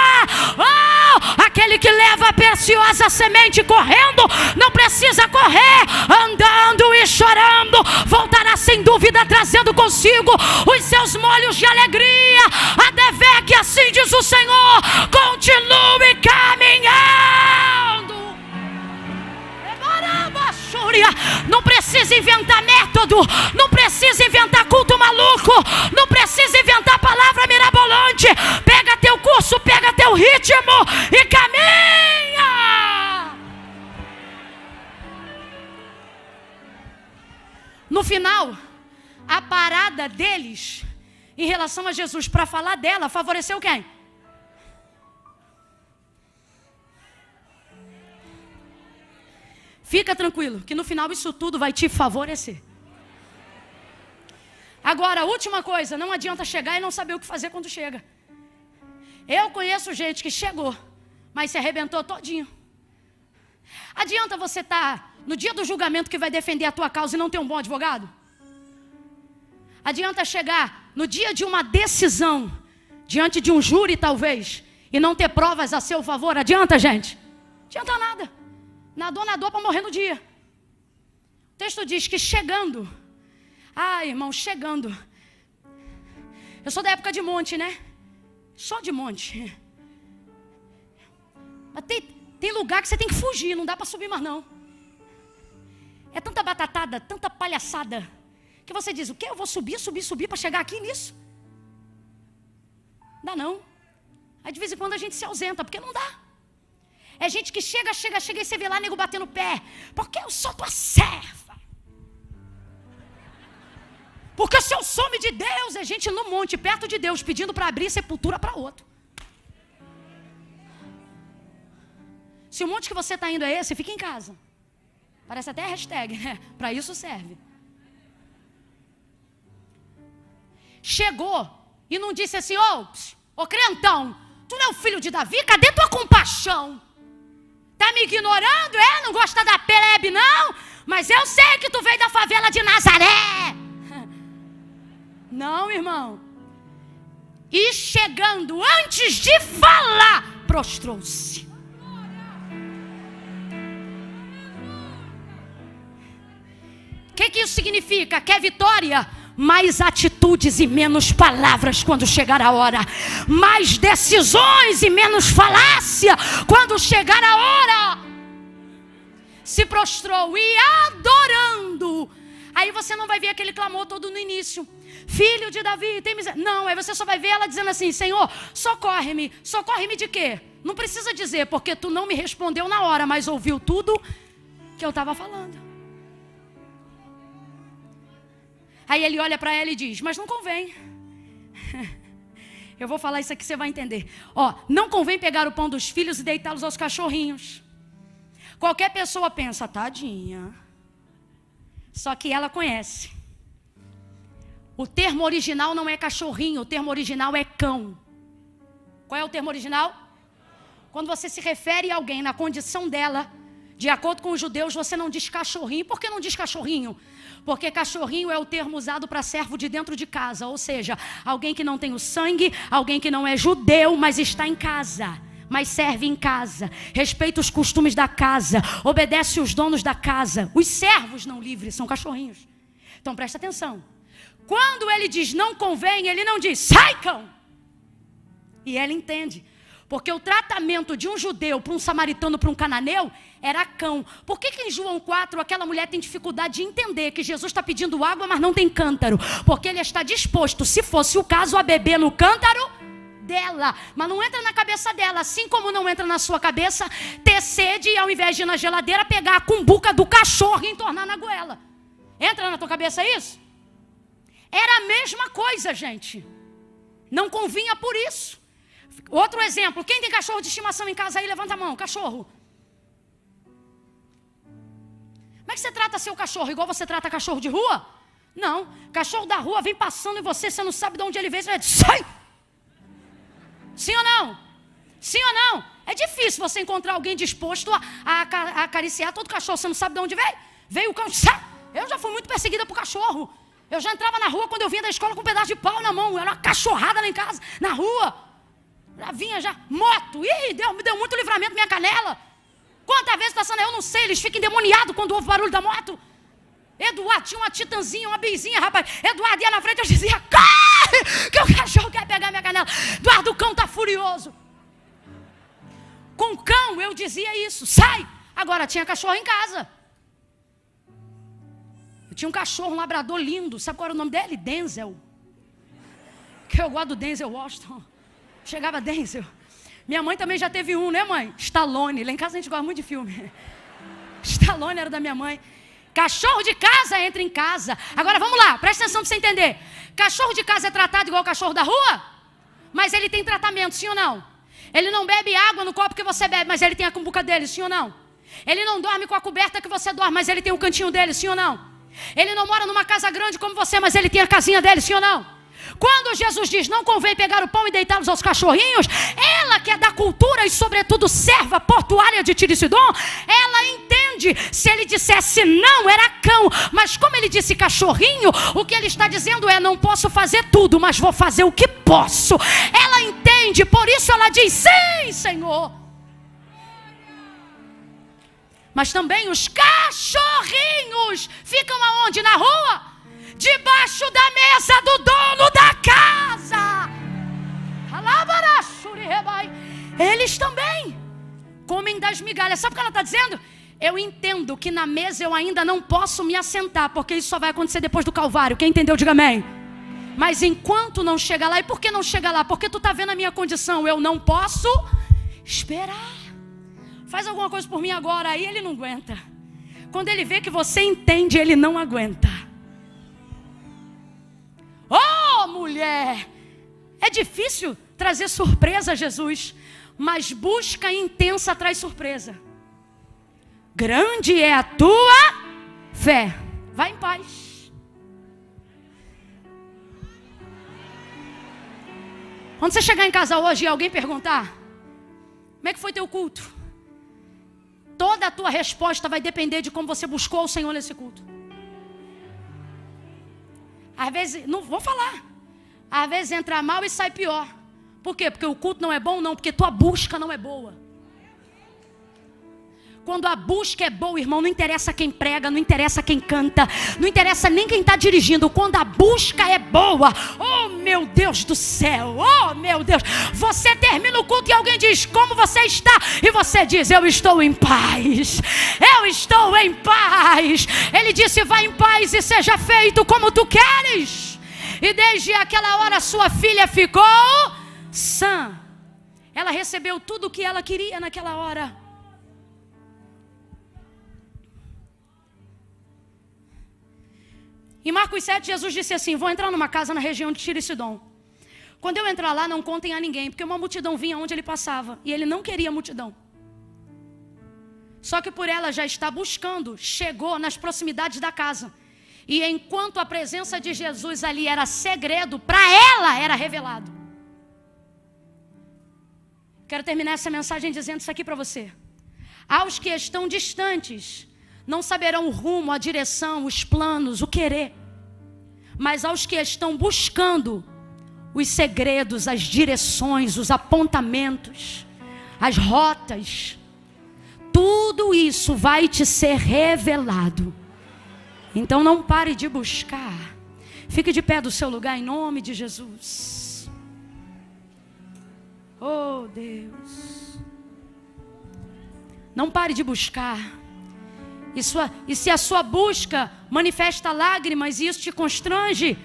Oh, aquele que leva a preciosa semente correndo, não precisa correr, andando e chorando, voltará sem dúvida trazendo consigo os seus molhos de alegria. A dever que assim diz o Senhor, continue caminhando. Não precisa inventar método, não precisa inventar culto maluco, não precisa inventar palavra mirabolante. Pega teu curso, pega teu ritmo e caminha. No final, a parada deles em relação a Jesus para falar dela favoreceu quem? Fica tranquilo, que no final isso tudo vai te favorecer. Agora, a última coisa, não adianta chegar e não saber o que fazer quando chega. Eu conheço gente que chegou, mas se arrebentou todinho. Adianta você estar no dia do julgamento que vai defender a tua causa e não ter um bom advogado? Adianta chegar no dia de uma decisão, diante de um júri talvez, e não ter provas a seu favor? Adianta, gente? Adianta nada. Nadou para morrer no dia. O texto diz que chegando. Irmão, chegando. Eu sou da época de monte, né? Só de monte. Mas tem lugar que você tem que fugir, não dá para subir mais não. É tanta batatada, tanta palhaçada, que você diz, o quê? Eu vou subir para chegar aqui nisso? Dá não. Aí de vez em quando a gente se ausenta, porque não dá. É gente que chega e você vê lá nego batendo o pé. Porque eu sou tua serva. Porque se eu sou de Deus, é gente no monte, perto de Deus, pedindo para abrir sepultura para outro. Se o monte que você está indo é esse, fica em casa. Parece até hashtag, né? Para isso serve. Chegou e não disse assim, ô crentão, tu não é o filho de Davi? Cadê tua compaixão? Tá me ignorando, Não gosta da plebe, não? Mas eu sei que tu veio da favela de Nazaré. Não, irmão. E chegando, antes de falar, prostrou-se. O que isso significa? Quer vitória? Mais atitudes e menos palavras quando chegar a hora. Mais decisões e menos falácia quando chegar a hora. Se prostrou e adorando. Aí você não vai ver aquele clamor todo no início. Filho de Davi, tem misericórdia. Não, aí você só vai ver ela dizendo assim, Senhor, socorre-me. Socorre-me de quê? Não precisa dizer, porque tu não me respondeu na hora, mas ouviu tudo que eu estava falando. Aí ele olha para ela e diz, mas não convém. Eu vou falar isso aqui, você vai entender. Não convém pegar o pão dos filhos e deitá-los aos cachorrinhos. Qualquer pessoa pensa, tadinha. Só que ela conhece. O termo original não é cachorrinho, o termo original é cão. Qual é o termo original? Quando você se refere a alguém na condição dela, de acordo com os judeus, você não diz cachorrinho. Por que não diz cachorrinho? Porque cachorrinho é o termo usado para servo de dentro de casa. Ou seja, alguém que não tem o sangue, alguém que não é judeu, mas está em casa. Mas serve em casa, respeita os costumes da casa, obedece os donos da casa. Os servos não livres são cachorrinhos. Então presta atenção. Quando ele diz não convém, ele não diz sai cão. E ela entende. Porque o tratamento de um judeu para um samaritano, para um cananeu, era cão. Por que em João 4 aquela mulher tem dificuldade de entender que Jesus está pedindo água, mas não tem cântaro? Porque ele está disposto, se fosse o caso, a beber no cântaro dela. Mas não entra na cabeça dela, assim como não entra na sua cabeça ter sede e ao invés de ir na geladeira, pegar a cumbuca do cachorro e entornar na goela. Entra na tua cabeça isso? Era a mesma coisa, gente. Não convinha por isso. Outro exemplo, quem tem cachorro de estimação em casa aí, levanta a mão, cachorro. Como é que você trata seu cachorro? Igual você trata cachorro de rua? Não, cachorro da rua vem passando em você, você não sabe de onde ele veio, você vai dizer, sai! Sim ou não? Sim ou não? É difícil você encontrar alguém disposto a acariciar todo cachorro, você não sabe de onde veio? Veio o cão, sai! Eu já fui muito perseguida por cachorro. Eu já entrava na rua quando eu vinha da escola com um pedaço de pau na mão, era uma cachorrada lá em casa, na rua. Já vinha já, moto, me deu muito livramento minha canela. Quantas vezes passando, eu não sei, eles ficam endemoniados quando ouvem o barulho da moto. Eduardo tinha uma titanzinha, uma bizinha, rapaz. Eduardo ia na frente, eu dizia, corre, que o cachorro quer pegar minha canela. Eduardo, o cão está furioso. Com o cão eu dizia isso, sai. Agora tinha cachorro em casa. Eu tinha um cachorro, um labrador lindo. Sabe qual era o nome dele? Denzel. Que eu gosto do Denzel Washington. Chegava Denzel. Minha mãe também já teve um, né, mãe? Stallone. Lá em casa a gente gosta muito de filme. Stallone era da minha mãe. Cachorro de casa entra em casa. Agora vamos lá, presta atenção para você entender. Cachorro de casa é tratado igual cachorro da rua? Mas ele tem tratamento, sim ou não? Ele não bebe água no copo que você bebe, mas ele tem a cumbuca dele, sim ou não? Ele não dorme com a coberta que você dorme, mas ele tem o cantinho dele, sim ou não? Ele não mora numa casa grande como você, mas ele tem a casinha dele, sim ou não? Quando Jesus diz, não convém pegar o pão e deitá-los aos cachorrinhos, ela que é da cultura e sobretudo serva portuária de Tiro e Sidom, ela entende, se ele dissesse não, era cão, mas como ele disse cachorrinho, o que ele está dizendo é, não posso fazer tudo, mas vou fazer o que posso. Ela entende, por isso ela diz, sim, Senhor. Mas também os cachorrinhos ficam aonde? Na rua? Debaixo da mesa do dono da casa. Eles também comem das migalhas. Sabe o que ela está dizendo? Eu entendo que na mesa eu ainda não posso me assentar, porque isso só vai acontecer depois do Calvário. Quem entendeu, diga amém. Mas enquanto não chega lá, e por que não chega lá? Porque tu está vendo a minha condição, eu não posso esperar. Faz alguma coisa por mim agora, aí ele não aguenta. Quando ele vê que você entende, ele não aguenta. Oh, mulher, é difícil trazer surpresa a Jesus, mas busca intensa traz surpresa. Grande é a tua fé. Vai em paz. Quando você chegar em casa hoje e alguém perguntar, como é que foi teu culto? Toda a tua resposta vai depender de como você buscou o Senhor nesse culto. Às vezes, não vou falar. Às vezes entra mal e sai pior. Por quê? Porque o culto não é bom? Não, porque tua busca não é boa. Quando a busca é boa, irmão, não interessa quem prega, não interessa quem canta, não interessa nem quem está dirigindo. Quando a busca é boa, oh meu Deus do céu, oh meu Deus, você termina o culto e alguém diz, como você está? E você diz, eu estou em paz, eu estou em paz. Ele disse, vai em paz e seja feito como tu queres. E desde aquela hora sua filha ficou sã. Ela recebeu tudo o que ela queria naquela hora. Em Marcos 7, Jesus disse assim, vou entrar numa casa na região de Tiro e Sidom. Quando eu entrar lá, não contem a ninguém, porque uma multidão vinha onde ele passava, e ele não queria multidão. Só que por ela já estar buscando, chegou nas proximidades da casa. E enquanto a presença de Jesus ali era segredo, para ela era revelado. Quero terminar essa mensagem dizendo isso aqui para você. Aos que estão distantes, não saberão o rumo, a direção, os planos, o querer. Mas aos que estão buscando os segredos, as direções, os apontamentos, as rotas, tudo isso vai te ser revelado. Então não pare de buscar. Fique de pé do seu lugar em nome de Jesus. Oh Deus. Não pare de buscar. E se a sua busca manifesta lágrimas e isso te constrange,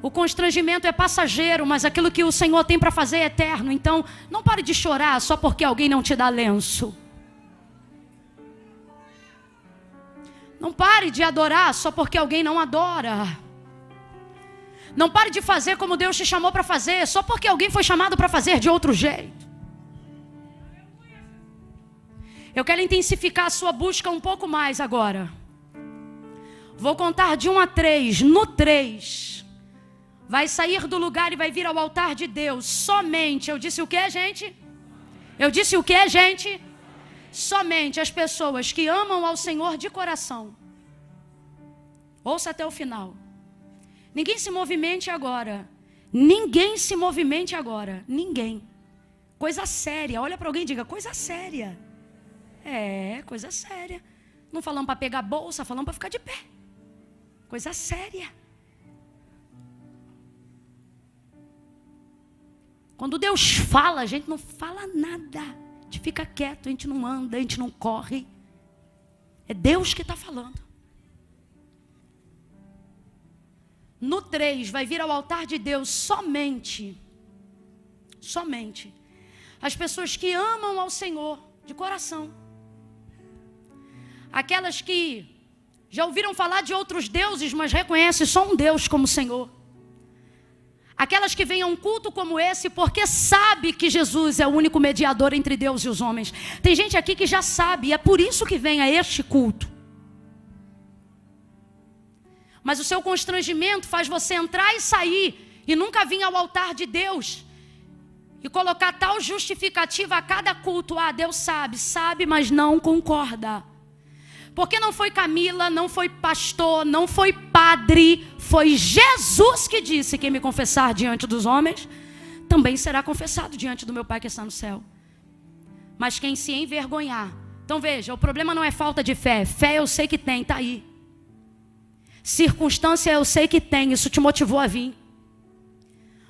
o constrangimento é passageiro, mas aquilo que o Senhor tem para fazer é eterno. Então não pare de chorar só porque alguém não te dá lenço. Não pare de adorar só porque alguém não adora. Não pare de fazer como Deus te chamou para fazer, só porque alguém foi chamado para fazer de outro jeito. Eu quero intensificar a sua busca um pouco mais agora. Vou contar de 1 a 3. No 3, vai sair do lugar e vai vir ao altar de Deus. Somente, eu disse o que, gente? Eu disse o que, gente? Somente as pessoas que amam ao Senhor de coração. Ouça até o final. Ninguém se movimente agora. Ninguém se movimente agora. Ninguém. Coisa séria. Olha para alguém e diga, coisa séria. É, coisa séria. Não falamos para pegar bolsa, falamos para ficar de pé. Coisa séria. Quando Deus fala, a gente não fala nada. A gente fica quieto, a gente não anda, a gente não corre. É Deus que está falando. No 3, vai vir ao altar de Deus somente as pessoas que amam ao Senhor de coração. Aquelas que já ouviram falar de outros deuses, mas reconhecem só um Deus como Senhor. Aquelas que vêm a um culto como esse porque sabe que Jesus é o único mediador entre Deus e os homens. Tem gente aqui que já sabe, e é por isso que vem a este culto. Mas o seu constrangimento faz você entrar e sair e nunca vir ao altar de Deus e colocar tal justificativa a cada culto. Ah, Deus sabe, mas não concorda. Porque não foi Camila, não foi pastor, não foi padre, foi Jesus que disse: quem me confessar diante dos homens, também será confessado diante do meu Pai que está no céu. Mas quem se envergonhar. Então veja, o problema não é falta de fé. Fé eu sei que tem, está aí. Circunstância eu sei que tem, isso te motivou a vir.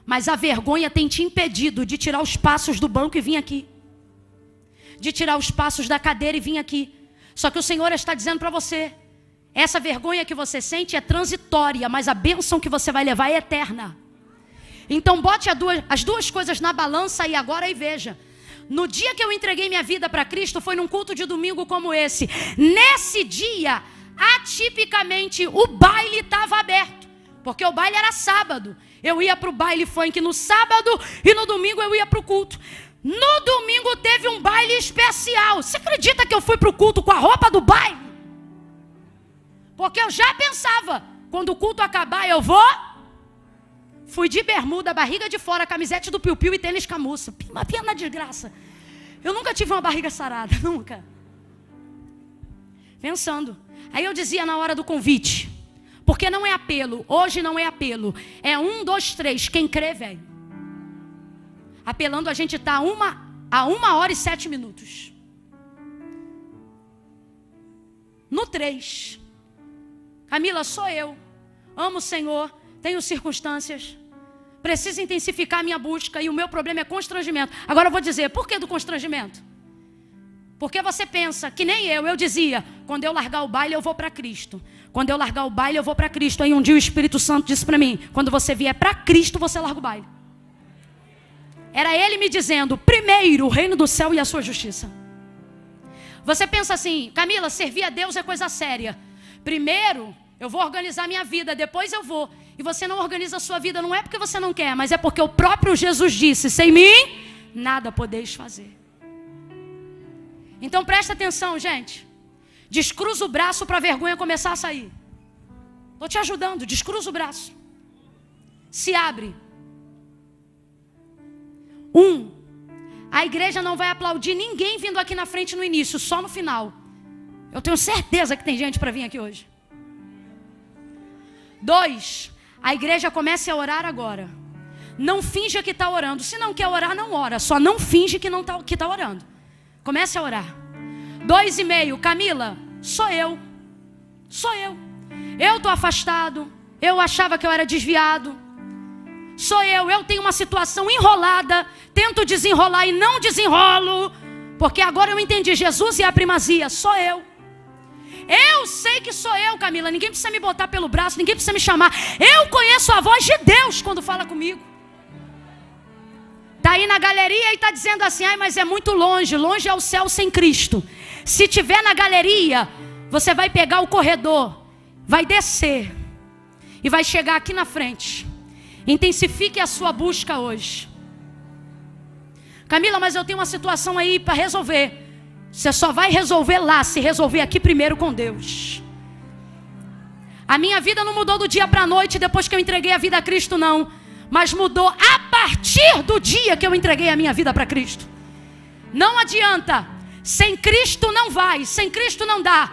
Mas a vergonha tem te impedido de tirar os passos do banco e vir aqui. De tirar os passos da cadeira e vir aqui. Só que o Senhor está dizendo para você, essa vergonha que você sente é transitória, mas a bênção que você vai levar é eterna. Então bote as duas coisas na balança aí agora e veja. No dia que eu entreguei minha vida para Cristo, foi num culto de domingo como esse. Nesse dia, atipicamente, o baile estava aberto. Porque o baile era sábado. Eu ia para o baile funk no sábado e no domingo eu ia para o culto. No domingo teve um baile especial. Você acredita que eu fui para o culto com a roupa do baile? Porque eu já pensava, quando o culto acabar eu vou. Fui de bermuda, barriga de fora, camisete do piu-piu e tênis camuça. Uma pena desgraça. Eu nunca tive uma barriga sarada, nunca. Pensando. Aí eu dizia na hora do convite, porque não é apelo, hoje não é apelo. É 1, 2, 3, quem crê, velho. Apelando a gente está a 1 hora e 7 minutos. No 3, Camila, sou eu. Amo o Senhor, tenho circunstâncias. Preciso intensificar a minha busca e o meu problema é constrangimento. Agora eu vou dizer, por que do constrangimento? Porque você pensa, que nem eu dizia, quando eu largar o baile eu vou para Cristo. Quando eu largar o baile eu vou para Cristo. Aí um dia o Espírito Santo disse para mim, quando você vier para Cristo você larga o baile. Era ele me dizendo, primeiro o reino do céu e a sua justiça. Você pensa assim, Camila, servir a Deus é coisa séria. Primeiro eu vou organizar minha vida, depois eu vou. E você não organiza a sua vida, não é porque você não quer, mas é porque o próprio Jesus disse, sem mim, nada podeis fazer. Então presta atenção, gente. Descruza o braço para a vergonha começar a sair. Estou te ajudando, descruza o braço. Se abre. 1, a igreja não vai aplaudir ninguém vindo aqui na frente no início, só no final. Eu tenho certeza que tem gente para vir aqui hoje. 2, a igreja comece a orar agora. Não finja que está orando. Se não quer orar, não ora. Só não finge que está orando. Comece a orar. 2,5, Camila, sou eu. Eu estou afastado. Eu achava que eu era desviado. Sou eu tenho uma situação enrolada. Tento desenrolar e não desenrolo. Porque agora eu entendi, Jesus é a primazia. Sou eu. Eu sei que sou eu, Camila. Ninguém precisa me botar pelo braço, ninguém precisa me chamar. Eu conheço a voz de Deus quando fala comigo. Está aí na galeria e está dizendo assim, ai, mas é muito longe. Longe é o céu sem Cristo. Se tiver na galeria, Você vai pegar o corredor, vai descer e vai chegar aqui na frente. Intensifique a sua busca hoje. Camila, mas eu tenho uma situação aí para resolver. Você só vai resolver lá, se resolver aqui primeiro com Deus. A minha vida não mudou do dia para a noite depois que eu entreguei a vida a Cristo, não. Mas mudou a partir do dia que eu entreguei a minha vida para Cristo. Não adianta. Sem Cristo não vai, sem Cristo não dá.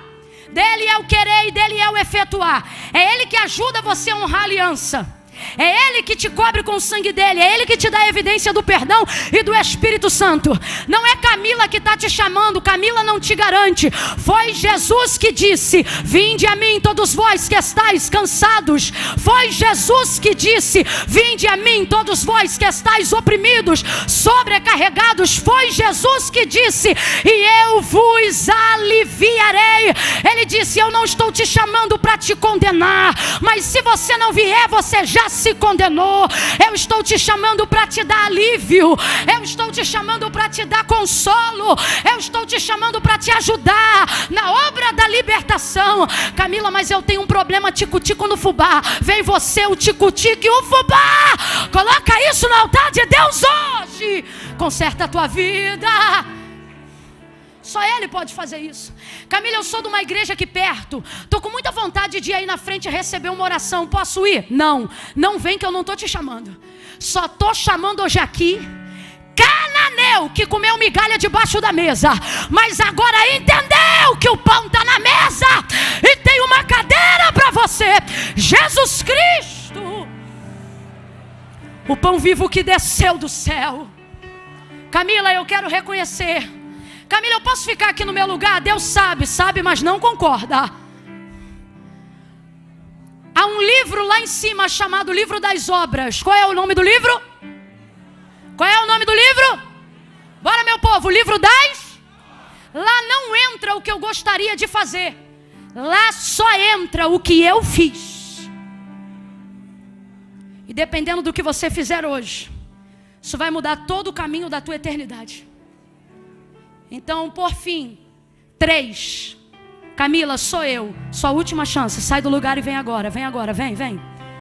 Dele é o querer e dele é o efetuar. É Ele que ajuda você a honrar a aliança. É Ele que te cobre com o sangue dele. É Ele que te dá a evidência do perdão e do Espírito Santo. Não é Camila que está te chamando. Camila não te garante. Foi Jesus que disse: vinde a mim todos vós que estáis cansados. Foi Jesus que disse: vinde a mim todos vós que estáis oprimidos, sobrecarregados. Foi Jesus que disse: e eu vos aliviarei. Ele disse: eu não estou te chamando para te condenar, mas se você não vier, você já se condenou. Eu estou te chamando para te dar alívio. Eu estou te chamando para te dar consolo. Eu estou te chamando para te ajudar na obra da libertação. Camila, mas eu tenho um problema tico-tico no fubá. Vem você, o tico-tico e o fubá. Coloca isso no altar de Deus hoje. Conserta a tua vida. Só Ele pode fazer isso. Camila, eu sou de uma igreja aqui perto. Estou com muita vontade de ir aí na frente receber uma oração. Posso ir? Não. Não vem que eu não estou te chamando. Só estou chamando hoje aqui cananeu que comeu migalha debaixo da mesa, mas agora entendeu que o pão está na mesa e tem uma cadeira para você. Jesus Cristo, o pão vivo que desceu do céu. Camila, eu quero reconhecer. Camila, eu posso ficar aqui no meu lugar? Deus sabe, mas não concorda. Há um livro lá em cima chamado Livro das Obras. Qual é o nome do livro? Qual é o nome do livro? Bora, meu povo, Livro das... Lá não entra o que eu gostaria de fazer. Lá só entra o que eu fiz. E dependendo do que você fizer hoje, isso vai mudar todo o caminho da tua eternidade. Então, por fim, 3. Camila, sou eu. Sua última chance. Sai do lugar e vem agora. Vem agora, vem.